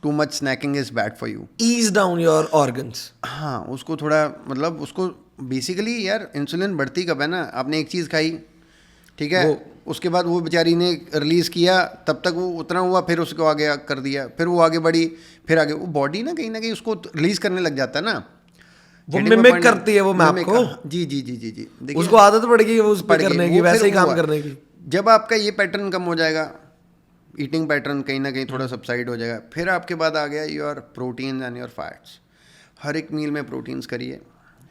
Too much snacking is bad for you, ease down your organs. हाँ, उसको थोड़ा मतलब उसको बेसिकली यार इंसुलिन बढ़ती कब है ना, आपने एक चीज़ खाई, ठीक है, उसके बाद वो बेचारी ने रिलीज़ किया, तब तक वो उतना हुआ, फिर उसको आगे कर दिया, फिर वो आगे बढ़ी, फिर आगे वो बॉडी ना कहीं उसको रिलीज़ करने लग जाता है ना, वो मिमिक करती है वो मैप को। जी जी जी जी जी, उसको आदत पड़ेगी उस पे करने की, वैसे ही काम करने की। जब आपका ये पैटर्न कम हो जाएगा, ईटिंग पैटर्न कहीं ना कहीं थोड़ा सबसाइड हो जाएगा, फिर आपके बाद आ गया your protein and your fats. हर एक मील में प्रोटीन्स करिए,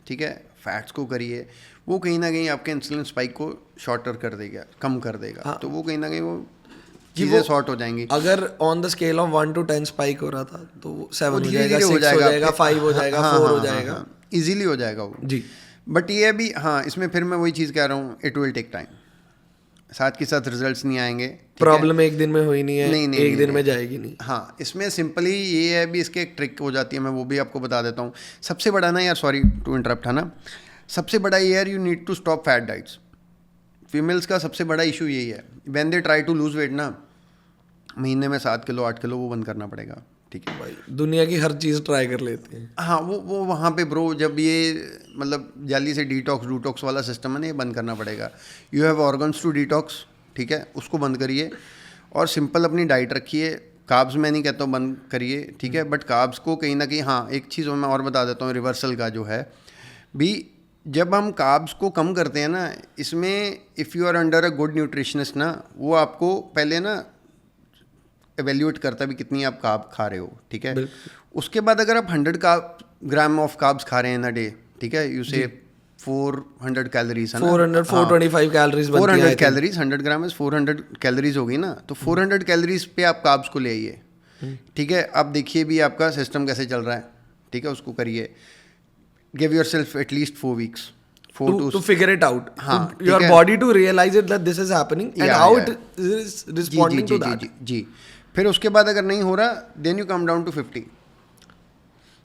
ठीक है, फैट्स को करिए, वो कहीं ना कहीं आपके इंसुलिन स्पाइक को शॉर्टर कर देगा, कम कर देगा। हाँ। तो वो कहीं ना कहीं वो चीज़ें शॉर्ट हो जाएंगी। अगर on the scale of 1 to 10 spike हो रहा था तो 7 हो जाएगा, 6 हो जाएगा, 5 हो जाएगा, 4 हो जाएगा, इजीली हो जाएगा वो जी। बट ये भी हाँ, इसमें फिर मैं वही चीज़ कह रहा हूँ, इट विल टेक टाइम, साथ के साथ रिजल्ट्स नहीं आएंगे। प्रॉब्लम एक दिन में हुई नहीं है, नहीं, एक दिन में जाएगी नहीं। हाँ, इसमें सिंपली ये है भी, इसके एक ट्रिक हो जाती है, मैं वो भी आपको बता देता हूँ। सबसे बड़ा ना यार, सॉरी टू इंटरप्ट, है ना, सबसे बड़ा ये यार, you need to stop fat diets. Females का सबसे बड़ा इशू यही है, when they try to lose weight ना, महीने में 7 किलो 8 किलो वो बंद करना पड़ेगा, ठीक है भाई। दुनिया की हर चीज़ ट्राई कर लेते हैं। हाँ, वो वहाँ पे ब्रो, जब ये मतलब जल्दी से डिटॉक्स वाला सिस्टम है ना, ये बंद करना पड़ेगा। You have organs to detox, ठीक है, उसको बंद करिए और सिंपल अपनी डाइट रखिए। कार्ब्स मैं नहीं कहता हूँ बंद करिए, ठीक है, बट कार्ब्स को कहीं ना कहीं, हाँ, एक चीज़ मैं और बता देता हूँ, रिवर्सल का जो है भी, जब हम कार्ब्स को कम करते हैं ना, इसमें if you are under a good nutritionist ना, वो आपको पहले ना एवेल्यूएट करता भी कितनी आप कार्ब खा रहे हो, ठीक है। उसके बाद अगर आप 100 ग्राम ऑफ कार्ब्स खा रहे हैं इन अ डे, ठीक है, यू से 400 कैलोरीज है ना, 425 calories, 400 calories, 100 gram is 400 calories हो गई ना, तो 400 कैलोरीज पे आप कार्ब्स को ले आइए, ठीक है। अब देखिए भी आपका सिस्टम कैसे चल रहा है, ठीक है, उसको करिए। Give your self at least 4 weeks, to figure it out, हाँ, to your ठीक है। body to realize it that this is happening and Yeah, how yeah. it is responding to that. जी। फिर उसके बाद अगर नहीं हो रहा then you come down to 50।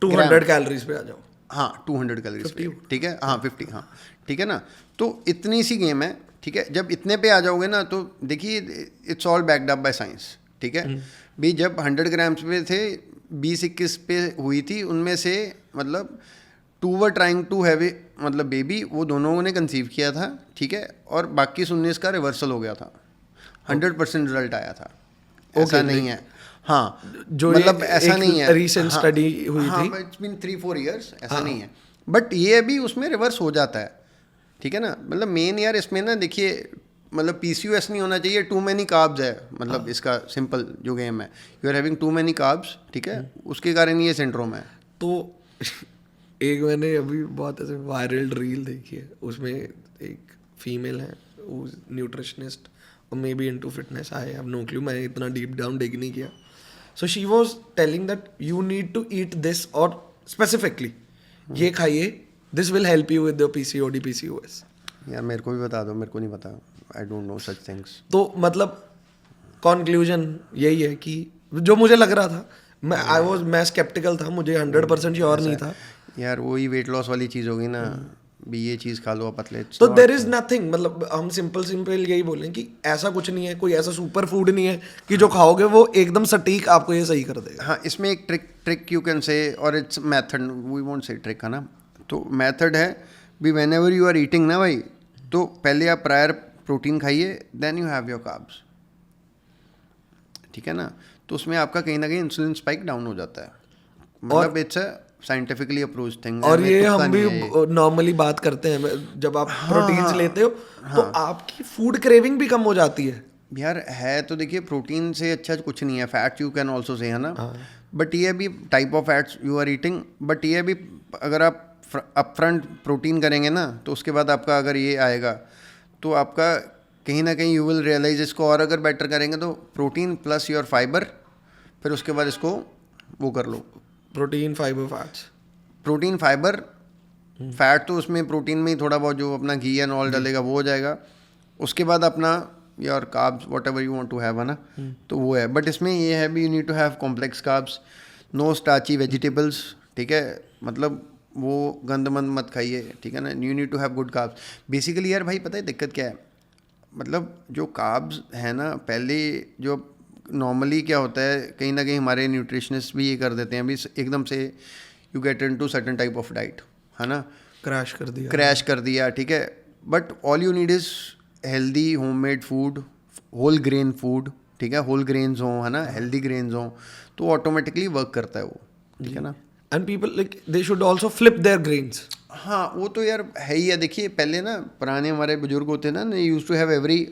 200 calories पे आ जाओ। हाँ 200 कैलोरीज 50 ठीक है, हाँ 50, हाँ ठीक है ना। तो इतनी सी गेम है, ठीक है। जब इतने पे आ जाओगे ना तो देखिए it's all backed up by science, ठीक है। भी जब 100 ग्राम्स पे थे, 20-21 पे हुई थी, उनमें से मतलब 2 were trying to have a मतलब बेबी, वो दोनों ने कंसीव किया था, ठीक है। और बाकी 19 का रिवर्सल हो गया था, 100% रिजल्ट आया था। ऐसा नहीं है, हाँ जो मतलब ऐसा नहीं है, रिसेंट स्टडी हुई थी। इट्स बीन 3-4 ईयर्स, ऐसा नहीं है। बट ये अभी उसमें रिवर्स हो जाता है, ठीक है ना। मतलब मेन यार इसमें ना देखिए, मतलब PCOS नहीं होना चाहिए, टू मैनी कार्ब्स है, मतलब इसका सिंपल जो गेम है, you are having too many carbs, ठीक है, उसके कारण ये सिंड्रोम है। तो एक मैंने अभी बहुत ऐसे वायरल रील देखी है, उसमें एक फीमेल है, न्यूट्रिशनिस्ट और may be into fitness, I have no clue, मैंने इतना डीप डाउन डिग नहीं किया। So she was telling that you need to eat this, और स्पेसिफिकली ये खाइए, this will help you with your PCOD PCOS। यार मेरे को भी बता दो, मेरे को नहीं पता, I don't know such things. तो मतलब कंक्लूजन यही है कि जो मुझे लग रहा था, मैं स्केप्टिकल था, मुझे 100% श्योर नहीं था। यार वही वेट लॉस वाली चीज़ होगी ना, भी ये चीज़ खा लो पतले। तो देयर इज नथिंग, मतलब हम सिंपल यही बोलें कि ऐसा कुछ नहीं है, कोई ऐसा सुपर फूड नहीं है कि जो खाओगे वो एकदम सटीक आपको ये सही कर देगा। हाँ, इसमें एक ट्रिक यू कैन से, और it's method, we won't say trick, है ना। तो मेथड है भी, whenever you are eating ना भाई, तो पहले आप प्रायर प्रोटीन खाइए, then you have your carbs, ठीक है ना। तो उसमें आपका कहीं ना कहीं इंसुलिन स्पाइक डाउन हो जाता है, मतलब it's a scientifically approach thing. और ये हम भी नॉर्मली बात करते हैं, जब आप प्रोटीन्स लेते हो तो आपकी फूड क्रेविंग भी कम हो जाती है। यार है तो देखिए, प्रोटीन से अच्छा कुछ नहीं है, fat you can also say, है ना। बट ये भी type of fats you are eating, but ये भी अगर आप अपफ्रंट प्रोटीन करेंगे ना, तो उसके बाद आपका अगर ये आएगा तो आपका कहीं ना कहीं यू विल रियलाइज इसको, और अगर बेटर करेंगे तो प्रोटीन प्लस योर फाइबर, फिर उसके बाद इसको वो कर लो, protein fibre fats, protein fibre fat, तो उसमें प्रोटीन में ही थोड़ा बहुत जो अपना घी एंड ऑल डलेगा वो हो जाएगा। उसके बाद अपना your carbs whatever you want to have, है ना, तो वो है। बट इसमें ये है भी, you need to have complex carbs, no starchy vegetables, ठीक है, मतलब वो गंदमंद मत खाइए, ठीक है ना। You need to have good carbs. Basically यार भाई पता है दिक्कत क्या है, मतलब जो कार्ब्स है ना, पहले जो नॉर्मली क्या होता है, कहीं ना कहीं हमारे न्यूट्रिशनिस्ट भी ये कर देते हैं, अभी एकदम से you get into certain type of diet, है ना, क्रैश कर दिया, ठीक है। But all you need is healthy homemade food, whole grain food, ठीक है, होल ग्रेन्स हों, है ना, हेल्दी ग्रेन्स हों, तो ऑटोमेटिकली वर्क करता है वो, ठीक है ना। And people like they should also flip their grains. हाँ वो तो यार है ही है। देखिए पहले ना पुराने हमारे बुजुर्ग होते ना, they used to have every,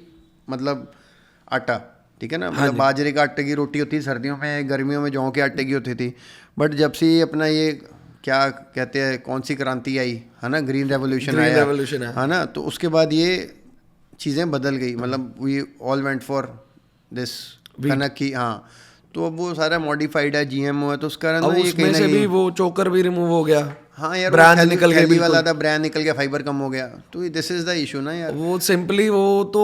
मतलब आटा, ठीक है ना, मतलब बाजरे का आटे की रोटी होती थी सर्दियों में, गर्मियों में जौ के आटे की होती थी। बट जब से ये अपना ये क्या कहते हैं, कौन सी क्रांति आई, है ना, ग्रीन रेवोल्यूशन आया, है ना, तो उसके बाद ये चीज़ें बदल गई, मतलब we all went for this कनक की, हाँ। तो अब वो सारा मॉडिफाइड है, GMO है, तो उस कारण ये उसमें से भी वो चोकर भी रिमूव हो गया। हाँ यार, ब्रांड निकल गया, थैली वाला था, ब्रांड निकल गया, फाइबर कम हो गया, तो दिस इज द इशू ना यार। वो सिंपली वो तो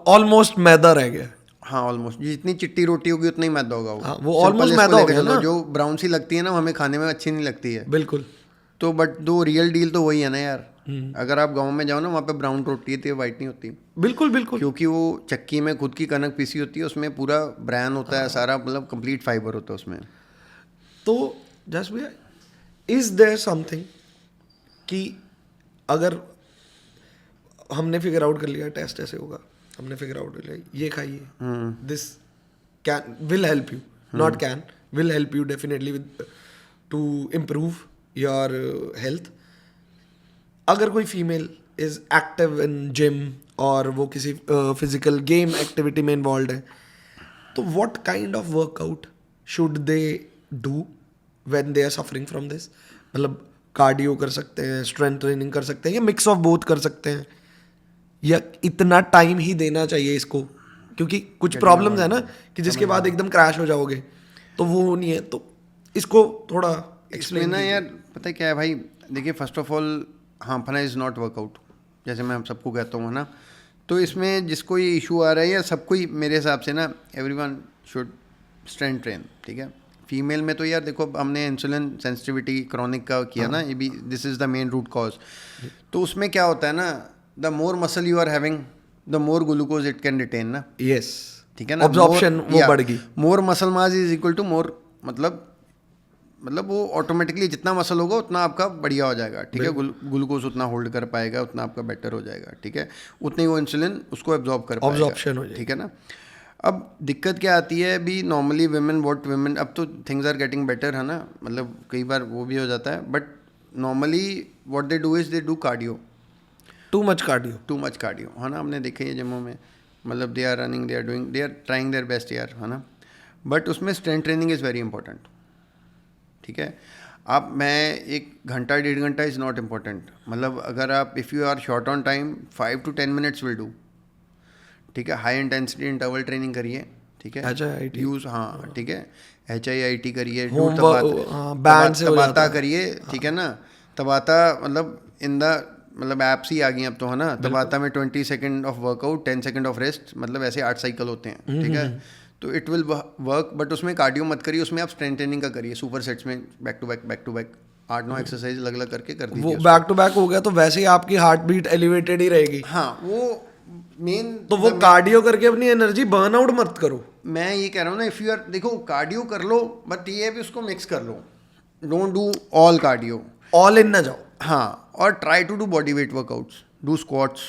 ऑलमोस्ट मैदा रह गया। हाँ ऑलमोस्ट, जितनी चिट्टी रोटी होगी उतना ही मैदा होगा वो। हाँ, वो ऑलमोस्ट मैदा हो गया ना। जो ब्राउन सी लगती है ना, हमें खाने में अच्छी नहीं लगती है, बिल्कुल। तो बट दो रियल डील तो वही है ना यार। अगर आप गांव में जाओ ना, वहाँ पे ब्राउन रोटी होती है, वाइट नहीं होती। बिल्कुल बिल्कुल, क्योंकि वो चक्की में खुद की कनक पीसी होती है, उसमें पूरा ब्रांड होता है सारा, मतलब कंप्लीट फाइबर होता है उसमें। तो जस्ट भैया, इज देयर समथिंग कि अगर हमने फिगर आउट कर लिया टेस्ट ऐसे होगा, हमने फिगर आउट कर लिया ये खाइए, this can will help you, not can, will help you definitely with to improve your health. अगर कोई female is active in gym और वो किसी फिजिकल गेम एक्टिविटी में इन्वॉल्व है, तो what kind of workout should they do when they are suffering from this? मतलब कार्डियो कर सकते हैं, स्ट्रेंथ ट्रेनिंग कर सकते हैं, या मिक्स ऑफ बोथ कर सकते हैं, या इतना टाइम ही देना चाहिए इसको? क्योंकि कुछ प्रॉब्लम्स है ना कि जिसके बाद एकदम क्रैश हो जाओगे, तो वो नहीं है। तो इसको थोड़ा इसमें ना यार पता है क्या है भाई, देखिए फर्स्ट ऑफ ऑल हाँ फना इज़ नॉट वर्कआउट, जैसे मैं हम सबको कहता हूँ, है ना। तो इसमें जिसको ये इशू आ रहा है या सबको ही मेरे हिसाब से ना, एवरीवन शुड स्ट्रेंथ ट्रेन, ठीक है। फीमेल में तो यार देखो, हमने इंसुलिन सेंसिटिविटी क्रॉनिक का किया ना, ये भी this is the main root cause. तो उसमें क्या होता है ना, the more muscle you are having the more glucose it can retain ना, यस, ठीक है ना। ऑब्जॉर्प्शन वो बढ़ गई। More muscle mass is equal to more, मतलब वो ऑटोमेटिकली जितना मसल होगा उतना आपका बढ़िया हो जाएगा, ठीक है। ग्लूकोज उतना होल्ड कर पाएगा, उतना आपका बेटर हो जाएगा, ठीक है। उतनी वो इंसुलिन उसको एब्जॉर्ब कर पाएगा, ऑब्जॉर्प्शन हो जाएगा, ठीक है ना। अब दिक्कत क्या आती है भी, नॉर्मली वुमेन अब तो थिंग्स आर गेटिंग बेटर, है ना, मतलब कई बार वो भी हो जाता है, but normally what they do is they do cardio, too much cardio, है ना। हमने देखे है जिमों में, मतलब they are running, they are trying their best यार, है ना। बट उसमें strength training is very important, ठीक है। मैं 1-1.5 घंटा इज़ नॉट इम्पॉर्टेंट, मतलब अगर आप if you are short on time 5 to 10 minutes will do, ठीक है। हाई इंटेंसिटी इंटरवल ट्रेनिंग करिए, ठीक है। HIIT यूज़, हाँ ठीक है, HIIT करिए, तबाता करिए, ठीक है ना। तबाता मतलब मतलब ऐप्स ही आ गई अब तो, है ना। तबाता में 20 second of workout, 10 second of rest, मतलब ऐसे 8 साइकिल होते हैं, ठीक है। तो इट विल वर्क, बट उसमें कार्डियो मत करिए, उसमें आप स्ट्रेंथ ट्रेनिंग का करिए, सुपर सेट्स में बैक टू बैक 8-9 एक्सरसाइज अलग अलग करके कर दीजिए। वो बैक टू बैक हो गया तो वैसे ही आपकी हार्ट बीट एलिवेटेड ही रहेगी। हाँ, वो मेन, तो वो कार्डियो करके अपनी एनर्जी बर्न आउट मत करो। मैं ये कह रहा हूँ ना, इफ़ यू आर, देखो कार्डियो कर लो, बट ये है भी उसको मिक्स कर लो, don't do all cardio, all in ना जाओ। हाँ, और try to do body weight workouts, do squats,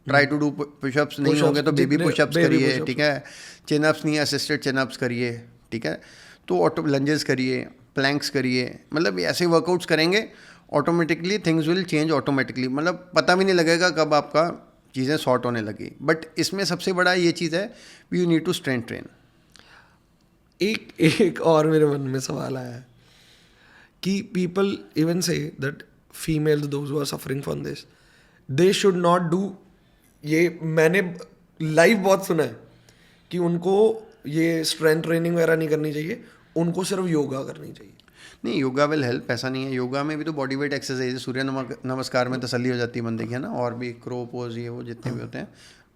try to do pushups, नहीं होंगे तो बेबी पुशअप्स करिए, ठीक है। चिनअप्स नहीं, असिस्टेड चिनअप्स करिए, ठीक है। तो ऑटो लंजेस करिए, प्लैंक्स करिए, मतलब ऐसे वर्कआउट्स करेंगे automatically things will change automatically, मतलब पता भी नहीं लगेगा कब आपका चीज़ें सॉर्ट होने लगी। बट इसमें सबसे बड़ा ये चीज़ है, you need to strength train. एक और मेरे मन में सवाल आया है कि people even say that females those who are suffering from this, they should not do, ये मैंने लाइव बहुत सुना है कि उनको ये स्ट्रेंथ ट्रेनिंग वगैरह नहीं करनी चाहिए, उनको सिर्फ योगा करनी चाहिए। नहीं, योगा विल हेल्प, ऐसा नहीं है। योगा में भी तो बॉडी वेट एक्सरसाइज है, सूर्य नमस्कार में तसल्ली हो जाती है बंदे की, है ना। और भी क्रो पोज, ये वो जितने भी होते हैं,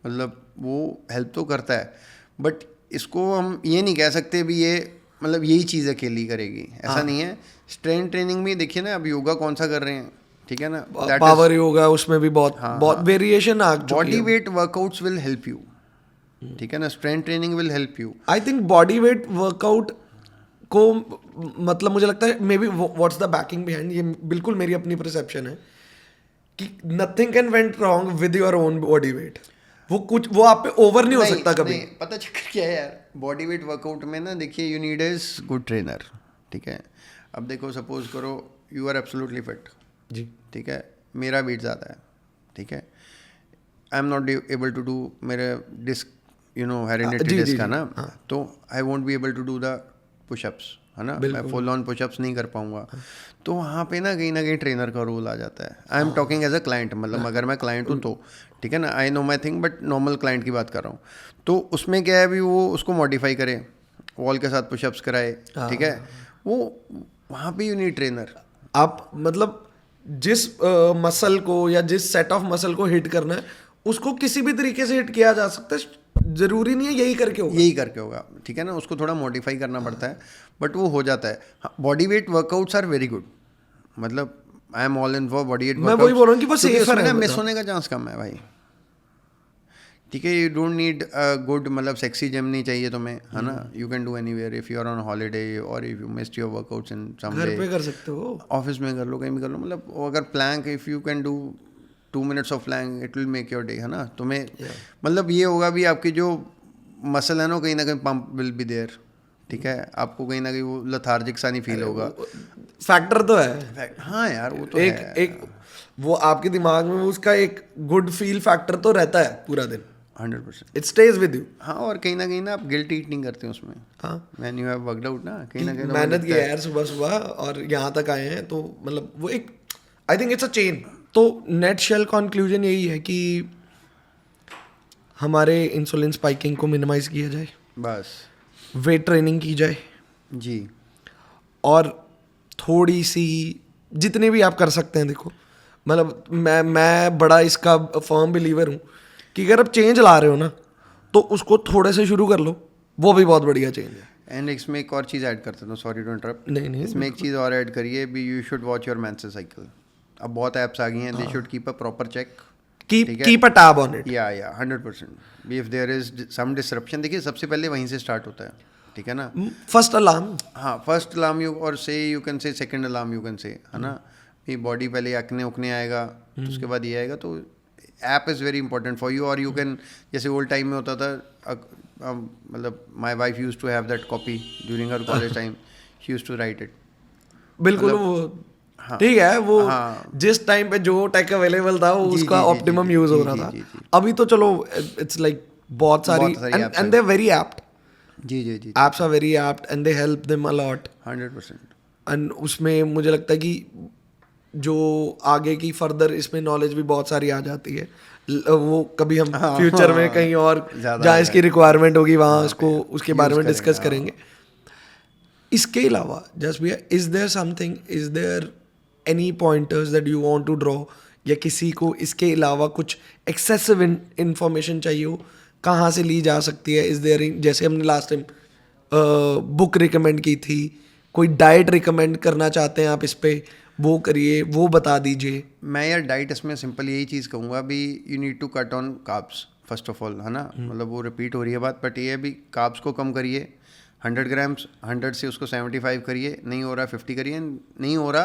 मतलब वो हेल्प तो करता है। बट इसको हम ये नहीं कह सकते भी ये मतलब यही चीज़ अकेली करेगी, ऐसा नहीं है। स्ट्रेंथ ट्रेनिंग में देखिए ना, अब योगा कौन सा कर रहे हैं, ठीक है ना, पावर योगा, उसमें भी बहुत वेरिएशन आ चुकी है। Body weight workouts will help you, ठीक है ना। Strength training will help you. I think body weight workout को, मतलब मुझे लगता है may be what's the banking behind, ये बिल्कुल मेरी अपनी परसेप्शन है कि nothing can went wrong with your own body weight. वो आप पे ओवर नहीं हो सकता कभी। नहीं, पता चक्कर क्या है यार, बॉडी वेट वर्कआउट में ना, देखिए you need is good trainer, ठीक है। अब देखो, सपोज करो यू आर एब्सोल्युटली फिट जी, ठीक है, मेरा वेट ज़्यादा है, ठीक है, I am not able to do, मेरे डिस्क हेरिडिटरी डिस्क है ना, तो I won't be able to do the pushups, है ना, मैं फुल ऑन पुशअप्स नहीं कर पाऊंगा। तो वहाँ पे ना कहीं ट्रेनर का रोल आ जाता है। I am talking as a client, मतलब अगर मैं क्लाइंट हूँ तो, ठीक है ना, I know my thing, but normal client की बात कर रहा हूँ। तो उसमें क्या है, अभी वो उसको मॉडिफाई करे, वॉल के साथ पुशअप्स कराए, ठीक है, वो वहाँ पे यू नीड ट्रेनर। आप मतलब जिस मसल को या जिस सेट ऑफ मसल को हिट करना है, उसको किसी भी तरीके से हिट किया जा सकता है, जरूरी नहीं है यही करके होगा, ठीक है ना, उसको थोड़ा मॉडिफाई करना पड़ता है, बट वो हो जाता है। Body weight workouts are very good, मतलब I am all in for body weight workout. मैं वही बोल रहा हूँ कि वो सेफर है, मिस होने का चांस कम है भाई, ठीक है। यू डोंट नीड गुड, मतलब सेक्सी जिम नहीं चाहिए तुम्हें, है ना। You can do anywhere, if you are on holiday और if you missed your workouts in some day, घर पे कर सकते हो, ऑफिस में कर लो, कहीं भी कर लो, मतलब अगर plank, if you can do 2 minutes of plank, it will make your day, है ना। तुम्हें मतलब ये होगा भी, आपकी जो मसल है ना कहीं पंप विल बी देयर, ठीक है, आपको कहीं ना कहीं वो लथार्जिक सा नहीं फील होगा। फैक्टर तो है, हाँ यार, वो तो एक वो आपके दिमाग में उसका एक गुड फील फैक्टर तो रहता है पूरा दिन, 100%, इट स्टेज विद यू। हाँ, और कहीं ना कहीं ना आप गिल्ट ईट नहीं करते उसमें, हाँ, when you have worked out ना, कहीं ना कहीं मेहनत की है यार, सुबह और यहाँ तक आए हैं, तो मतलब वो एक, I think it's a chain. तो नेट शेल कंक्लूजन यही है कि हमारे इंसुलिन स्पाइकिंग को मिनिमाइज किया जाए, बस वेट ट्रेनिंग की जाए जी, और थोड़ी सी जितनी भी आप कर सकते हैं, देखो मतलब मैं बड़ा इसका फर्म बिलीवर हूँ कि अगर आप चेंज ला रहे हो ना तो उसको थोड़े से शुरू कर लो, वो भी बहुत बढ़िया चेंज है। एंड इसमें एक और चीज़ ऐड करता हूँ, सॉरी टू इंटरप्ट। नहीं इसमें एक चीज़ और ऐड करिए भी, you should watch your menstrual cycle. अब बहुत ऐप्स आ गई हैं, they should keep a proper check. Keep a tab on it. या 100%। If there is some disruption, देखिए सबसे पहले वहीं से स्टार्ट होता है, ठीक है ना। फर्स्ट अलार्म, हाँ, फर्स्ट अलार्म यू और से यू कैन से सेकंड अलार्म यू कैन से, है ना। ये बॉडी पहले अकने उकने आएगा, तो उसके बाद ये आएगा। तो app is very important for you. और यू कैन, जैसे ओल्ड टाइम में होता था, मतलब my wife use to have that copy during her college time, she use to write it. बिल्कुल वो ठीक है, वो जिस टाइम पे जो टेक अवेलेबल था वो उसका ऑप्टिमम यूज हो रहा था। अभी तो चलो इट्स लाइक बहुत सारी and they are very apt. जी, apps are very apt and they help them a lot 100%। And उसमें मुझे लगता है कि जो आगे की फर्दर इसमें नॉलेज भी बहुत सारी आ जाती है। वो कभी हम फ्यूचर में कहीं और जहाँ इसकी रिक्वायरमेंट होगी वहाँ उसको उसके बारे में डिस्कस करेंगे। इसके अलावा जस्ट भैया, is there any pointers that you want to draw, या किसी को इसके अलावा कुछ एक्सेसिव इंफॉर्मेशन चाहिए हो, कहाँ से ली जा सकती है? इज देयर, जैसे हमने लास्ट टाइम बुक रिकमेंड की थी, कोई डाइट रिकमेंड करना चाहते हैं आप इस पे, वो करिए, वो बता दीजिए। मैं यार डाइट इसमें सिंपल यही चीज़ कहूँगा भी, you need to cut on carbs first of all, है ना। मतलब वो रिपीट हो रही है बात, बट ये भी कार्ब्स को कम करिए। 100 ग्राम्स, 100 से उसको 75 करिए, नहीं हो रहा 50 करिए, नहीं हो रहा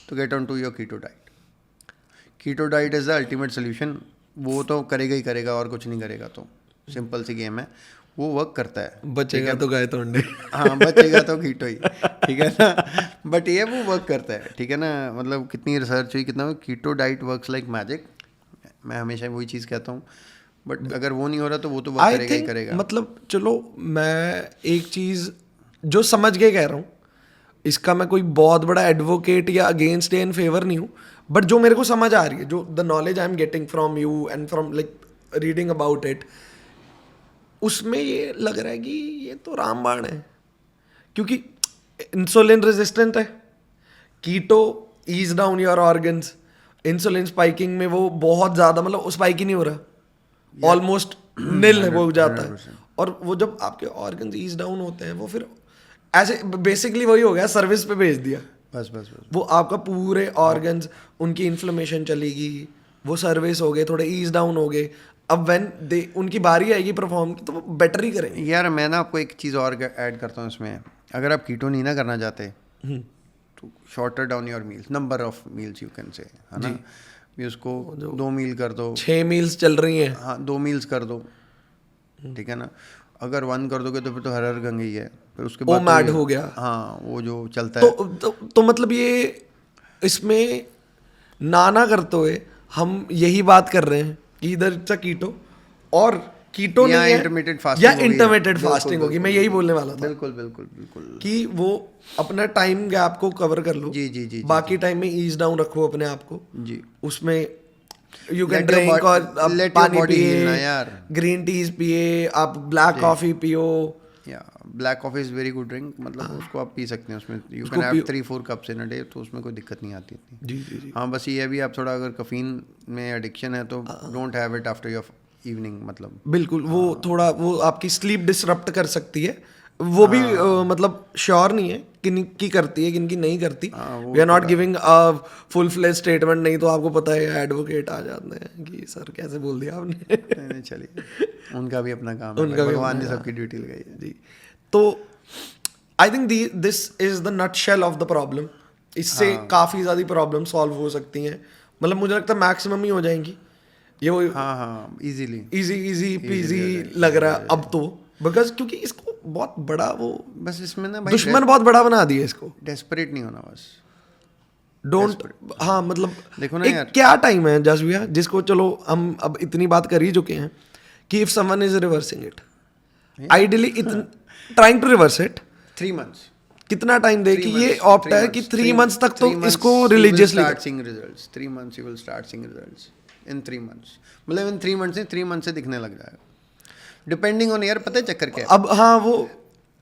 तो get on to your keto diet. Keto diet is the ultimate solution. वो तो करेगा ही करेगा और कुछ नहीं करेगा, तो सिंपल सी गेम है, वो वर्क करता है। बचेगा तो गाय तो अंडे। हाँ, बचेगा तो कीटो ही, ठीक है ना। बट ये वो वर्क करता है, ठीक है ना। मतलब कितनी रिसर्च हुई, कितना keto diet works like magic. मैं हमेशा वही चीज़ कहता हूँ, बट अगर वो नहीं हो रहा तो वो तो वर्क करेगा ही करेगा। मतलब चलो मैं एक चीज़ जो समझ के कह रहा हूँ, इसका मैं कोई बहुत बड़ा एडवोकेट या अगेंस्ट या इन फेवर नहीं हूँ, बट जो मेरे को समझ आ रही है, जो the knowledge I am getting from you and from like reading about it, उसमें ये लग रहा है कि ये तो रामबाण है, क्योंकि इंसुलिन रेजिस्टेंट है, keto ease down your organs, insulin spiking में वो बहुत ज़्यादा, मतलब स्पाइक ही नहीं हो रहा, ऑलमोस्ट नील हो जाता है। और वो जब आपके ऑर्गन्स ईज डाउन होते हैं, वो फिर ऐसे बेसिकली वही हो गया, सर्विस पे भेज दिया। बस वो आपका पूरे ऑर्गन्स, उनकी इन्फ्लेमेशन चलेगी, वो सर्विस हो गए, थोड़े ईज डाउन हो गए। अब व्हेन दे उनकी बारी आएगी परफॉर्म की, तो वो बेटर ही करेंगे। यार मैं ना आपको एक चीज़ और ऐड करता हूँ इसमें। अगर आप कीटो नहीं ना करना चाहते तो shorter down your meals, number of meals you can से, है ना। भी उसको 2 मील कर दो, 6 मील्स चल रही हैं। हाँ 2 मील्स कर दो, ठीक है ना। अगर 1 कर दोगे तो फिर तो हर हर गंगे ही है, फिर उसके बाद मैड हो गया। हाँ, वो जो चलता है। तो मतलब ये इसमें ना करते हुए हम यही बात कर रहे हैं कि इधर से कीटो और कीटो नहीं है, इंटरमिटेंट फास्टिंग या इंटरमिटेंट फास्टिंग होगी। मैं यही बोलने वाला था। बिल्कुल कि वो अपना टाइम गैप को कवर कर लो। जी, बाकी टाइम में ईज डाउन रखो अपने आप को जी। उसमें यू कैन ड्रिंक और पानी पिए, यार ग्रीन टीज पिए, आप ब्लैक कॉफी पियो। या black coffee is very good drink, मतलब उसको आप पी सकते हैं। उसमें you can have 3-4 cups in a day, तो उसमें कोई दिक्कत नहीं आती इतनी। जी। हाँ, बस ये भी आप थोड़ा अगर कैफीन में एडिक्शन है तो don't have it after your evening, मतलब बिल्कुल। वो थोड़ा वो आपकी स्लीप डिसरप्ट कर सकती है। वो भी मतलब श्योर नहीं है किन की करती है किन की नहीं करती। We are not giving a full fledge statement, नहीं तो आपको पता है एडवोकेट आ जाते हैं कि सर कैसे बोल दिया आपने। नहीं, चलिए, उनका भी अपना काम है, भगवान ने सबकी ड्यूटी लगाई है जी। तो I think this is the nutshell of the problem. इससे काफ़ी ज़्यादा प्रॉब्लम सॉल्व हो सकती हैं। मतलब मुझे लगता है मैक्सिमम ही हो जाएंगी ये। वो हाँ, इजी पीजी लग रहा है अब तो, बिकॉज क्योंकि इसको बहुत बड़ा वो बस इसमें ना भाई दुश्मन बहुत बड़ा बना दिया इसको। डेस्परेट नहीं होना बस, डोंट। हाँ मतलब देखो ना यार, क्या टाइम है जस्ट भैया जिसको, चलो हम अब इतनी बात कर ही चुके हैं कि if someone is reversing it, ideally trying to reverse it, 3 months कितना टाइम दे कि ये ऑप्ट है कि 3 months तक तो इसको religiously 3 months you will start seeing results in 3 months, मतलब इन 3 months से 3 months से दिखने लग जाएगा, डिपेंडिंग ऑन यार। पता है चक्कर क्या है अब? हाँ, वो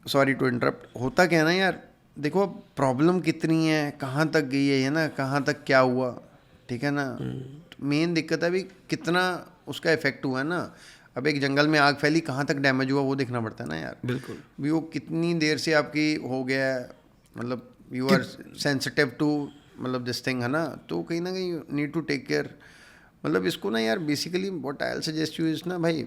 सॉरी टू इंटरप्ट, होता क्या है ना यार, देखो प्रॉब्लम कितनी है, कहाँ तक गई है ना, कहाँ तक क्या हुआ, ठीक है ना। मेन दिक्कत है अभी कितना उसका इफेक्ट हुआ है ना। अब एक जंगल में आग फैली, कहाँ तक डैमेज हुआ वो देखना पड़ता है ना यार। बिल्कुल। भी वो कितनी देर से आपकी हो गया है, मतलब यू आर सेंसिटिव टू मतलब दिस थिंग है ना। तो कहीं ना कहीं नीड टू टेक केयर। मतलब इसको ना यार basically what I will suggest you is ना भाई,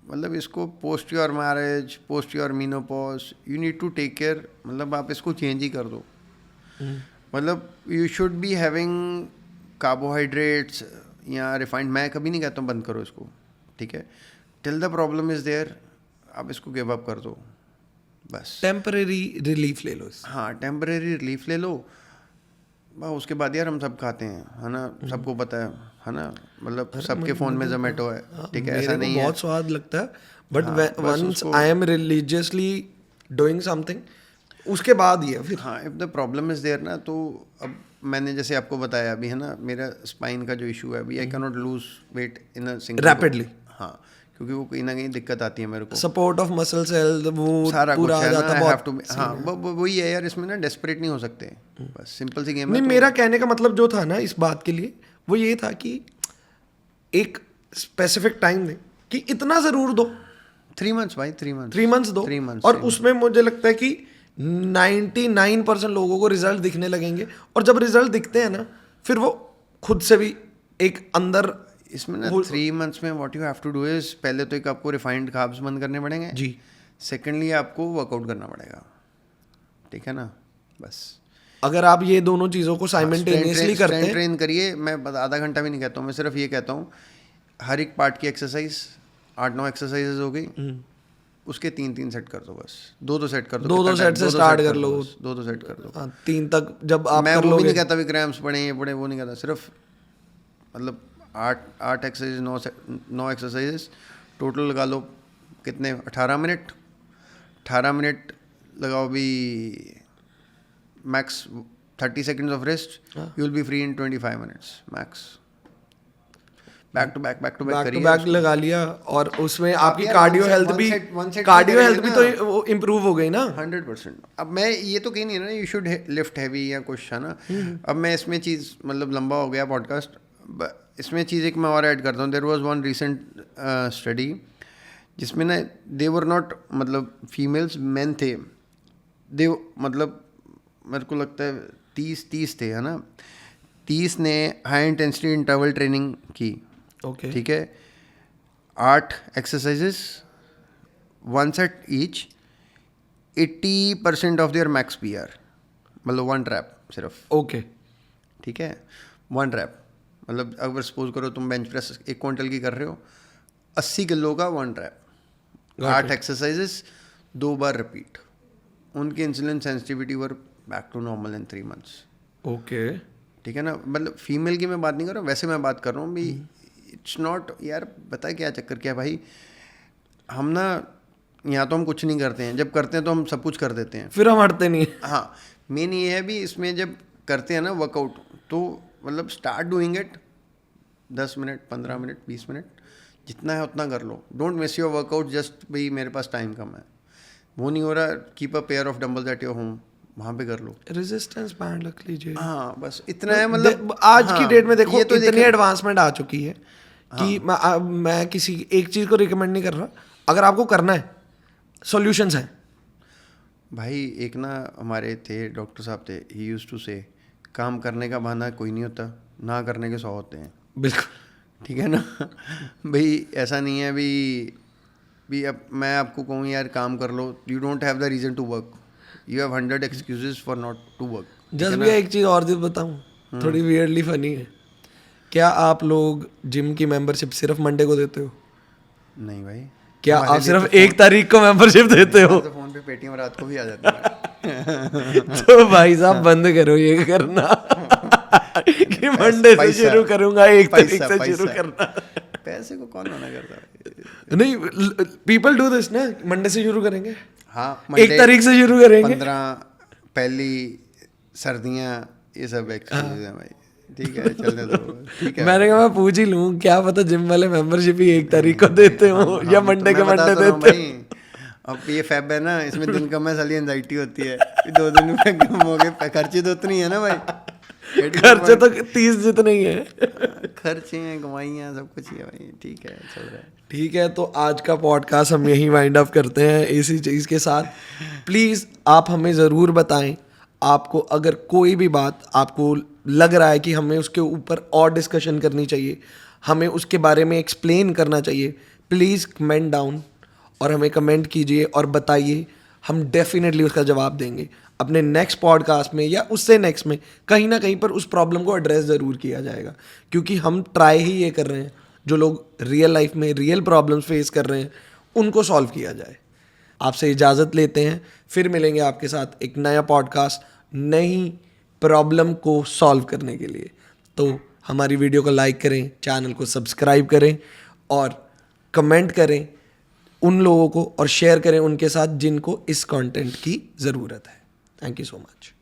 मतलब इसको post your marriage, post your menopause, you need to take care. मतलब आप इसको चेंज ही कर दो। मतलब you should be having carbohydrates या रिफाइंड। मैं कभी नहीं कहता हूँ बंद करो इसको, ठीक है। Till the problem is there आप इसको गिव अप कर दो बस। टेम्परेरी रिलीफ ले लो इससे। हाँ, टेम्परेरी रिलीफ ले लो। उसके बाद यार हम सब खाते हैं, है ना, सबको पता है ना। मतलब सबके फ़ोन में जोमेटो है, ठीक है, ऐसा नहीं है। बहुत स्वाद लगता है, but once I am religiously doing something, उसके बाद ही है फिर। हाँ, if the problem is there ना, तो अब मैंने जैसे आपको बताया अभी, है ना, मेरा स्पाइन का जो इशू है अभी, I can not lose weight in a single rapidly. हाँ, क्योंकि वो कहीं ना कहीं दिक्कत आती है मेरे को। सपोर्ट ऑफ मसल सेल वो सारा पूरा कुछ आ है जाता ना, है I have to बहुत। हाँ, वही है यार, इसमें ना डेस्परेट नहीं हो सकते, बस सिंपल सी गेम है। नहीं, मेरा कहने का मतलब जो था ना इस बात के लिए, वो ये था कि एक स्पेसिफिक टाइम दें कि इतना जरूर दो। 3 months भाई, 3 months, 3 months दो, 3 months, और 3 months। उसमें मुझे लगता है कि 99% लोगों को रिजल्ट दिखने लगेंगे। और जब रिजल्ट दिखते हैं ना, फिर वो खुद से भी एक अंदर इसमें ना 3 months में what you have to do is, पहले तो एक आपको रिफाइंड कार्ब्स बंद करने पड़ेंगे जी। सेकेंडली आपको वर्कआउट करना पड़ेगा, ठीक है ना। बस अगर आप ये दोनों चीज़ों को साइमल्टेनियसली करते हैं, ट्रेन करिए। मैं आधा घंटा भी नहीं कहता हूँ, मैं सिर्फ ये कहता हूँ हर एक पार्ट की एक्सरसाइज 8-9 एक्सरसाइजेज हो गई, उसके 3-3 सेट कर दो बस। 2-2 सेट कर दो, 2-2 सेट से स्टार्ट कर लो, 2-2 सेट कर दो। 3 तक जब आप मैं कर वो भी लोगे। नहीं कहता भी क्रैम्प्स पड़े ये पड़े, वो नहीं कहता। सिर्फ मतलब 8 एक्सरसाइज, 9 एक्सरसाइजेस टोटल लगा लो। कितने? 18 मिनट। 18 मिनट लगाओ भी, max 30 seconds of rest, you will be free in 25 minutes max. Back to back करिए, लगा लिया, और उसमें आपकी यार कार्डियो one हेल्थ set- भी, one set कार्डियो करेंगे हेल्थ भी ना। तो इम्प्रूव हो गई ना। 100%। अब मैं ये तो कहीं नहीं है ना यू शुड लिफ्ट हैवी या कुछ, है ना। अब मैं इसमें चीज़, मतलब लंबा हो गया पॉडकास्ट, इसमें चीज़ एक मैं और ऐड करता हूँ। There was one recent study जिसमें ना दे वर नॉट, मतलब फीमेल्स, मेन थे। दे मतलब मेरे को लगता है 30 थे, है ना। 30 ने हाई इंटेंसिटी इंटरवल ट्रेनिंग की, ओके, ठीक है। 8 exercises, 1 set each, 80% of their max PR, मतलब 1 रैप सिर्फ, ओके, ठीक है। 1 रैप मतलब अगर सपोज करो तुम बेंच प्रेस 1 क्विंटल की कर रहे हो, 80 किलो का 1 रैप, 8 एक्सरसाइजेस, 2 बार रिपीट। उनकी insulin sensitivity were back to normal in 3 months, okay. ठीक है ना। मतलब फीमेल की मैं बात नहीं कर रहा हूँ, वैसे मैं बात कर रहा हूँ भी। इट्स नॉट यार, पता है क्या चक्कर क्या है भाई, हम ना यहाँ तो हम कुछ नहीं करते हैं, जब करते हैं तो हम सब कुछ कर देते हैं, फिर हम हटते नहीं। हाँ। मेन ये है भी, इसमें जब करते हैं ना वर्कआउट, तो मतलब start doing it 10 minute, 15 minute, 20 minute, जितना है उतना कर लो। Don't miss your workout just भाई मेरे पास टाइम कम है, वो नहीं हो रहा। Keep a pair of dumbbells at your home, वहाँ पे कर लो। रेजिस्टेंस बैंड रख लीजिए। हाँ, बस इतना है। मतलब आज की डेट में देखो ये तो इतनी एडवांसमेंट आ चुकी है कि मैं किसी एक चीज़ को रिकमेंड नहीं कर रहा। अगर आपको करना है, सॉल्यूशंस हैं भाई। एक ना हमारे थे डॉक्टर साहब थे, ही यूज्ड टू से, काम करने का बहाना कोई नहीं होता, ना करने के 100 होते हैं। बिल्कुल, ठीक है ना। भाई ऐसा नहीं है भी अब मैं आपको कहूँ यार काम कर लो, you don't have the reason to work, you have 100 excuses for not to work. Just भैया एक चीज़ और चीज़ बताऊँ, थोड़ी वियर्डली फनी है। क्या आप लोग जिम की मेंबरशिप सिर्फ मंडे को देते हो? नहीं भाई, क्या आप सिर्फ 1 तारीख को मेंबरशिप देते हो? तो फ़ोन पे पेटीएम रात को भी आ जाता है। तो भाई साहब बंद करो ये करना कि मंडे से शुरू करूंगा, 1 तारीख से शुरू करना। पैसे को कौन मना करता है? नहीं, पीपल डू दिस ना, मंडे से शुरू करेंगे, हाँ, 1 तारीख से शुरू करेंगे। 15 पहली सर्दियाँ, ये सब एक्सक्यूज है भाई, ठीक है, चलने दो, ठीक है। मैंने कहा मैं पूछ ही लूँ, क्या पता जिम वाले मेंबरशिप ही 1 तारीख को देते हो या मंडे के मंडे देते हो। अब ये फैब है ना, इसमें दिन कम है, साली एंजाइटी होती है, 2 दिन में कम हो गए, खर्चे तो उतनी है ना भाई। खर्चे तो 30 जितने ही है। खर्चे हैं, कमाइयाँ, सब कुछ ही है भाई, ठीक है, चल रहा है। ठीक है, तो आज का पॉडकास्ट हम यहीं वाइंड अप करते हैं इसी चीज़ के साथ। प्लीज़ आप हमें ज़रूर बताएं, आपको अगर कोई भी बात आपको लग रहा है कि हमें उसके ऊपर और डिस्कशन करनी चाहिए, हमें उसके बारे में एक्सप्लेन करना चाहिए, प्लीज़ कमेंट डाउन और हमें कमेंट कीजिए और बताइए, हम डेफिनेटली उसका जवाब देंगे अपने नेक्स्ट पॉडकास्ट में या उससे नेक्स्ट में। कहीं ना कहीं पर उस प्रॉब्लम को एड्रेस ज़रूर किया जाएगा, क्योंकि हम ट्राई ही ये कर रहे हैं, जो लोग रियल लाइफ में रियल प्रॉब्लम्स फेस कर रहे हैं उनको सॉल्व किया जाए। आपसे इजाज़त लेते हैं, फिर मिलेंगे आपके साथ एक नया पॉडकास्ट नई प्रॉब्लम को सॉल्व करने के लिए। तो हमारी वीडियो को लाइक करें, चैनल को सब्सक्राइब करें और कमेंट करें उन लोगों को और शेयर करें उनके साथ जिनको इस कंटेंट की ज़रूरत है। Thank you so much.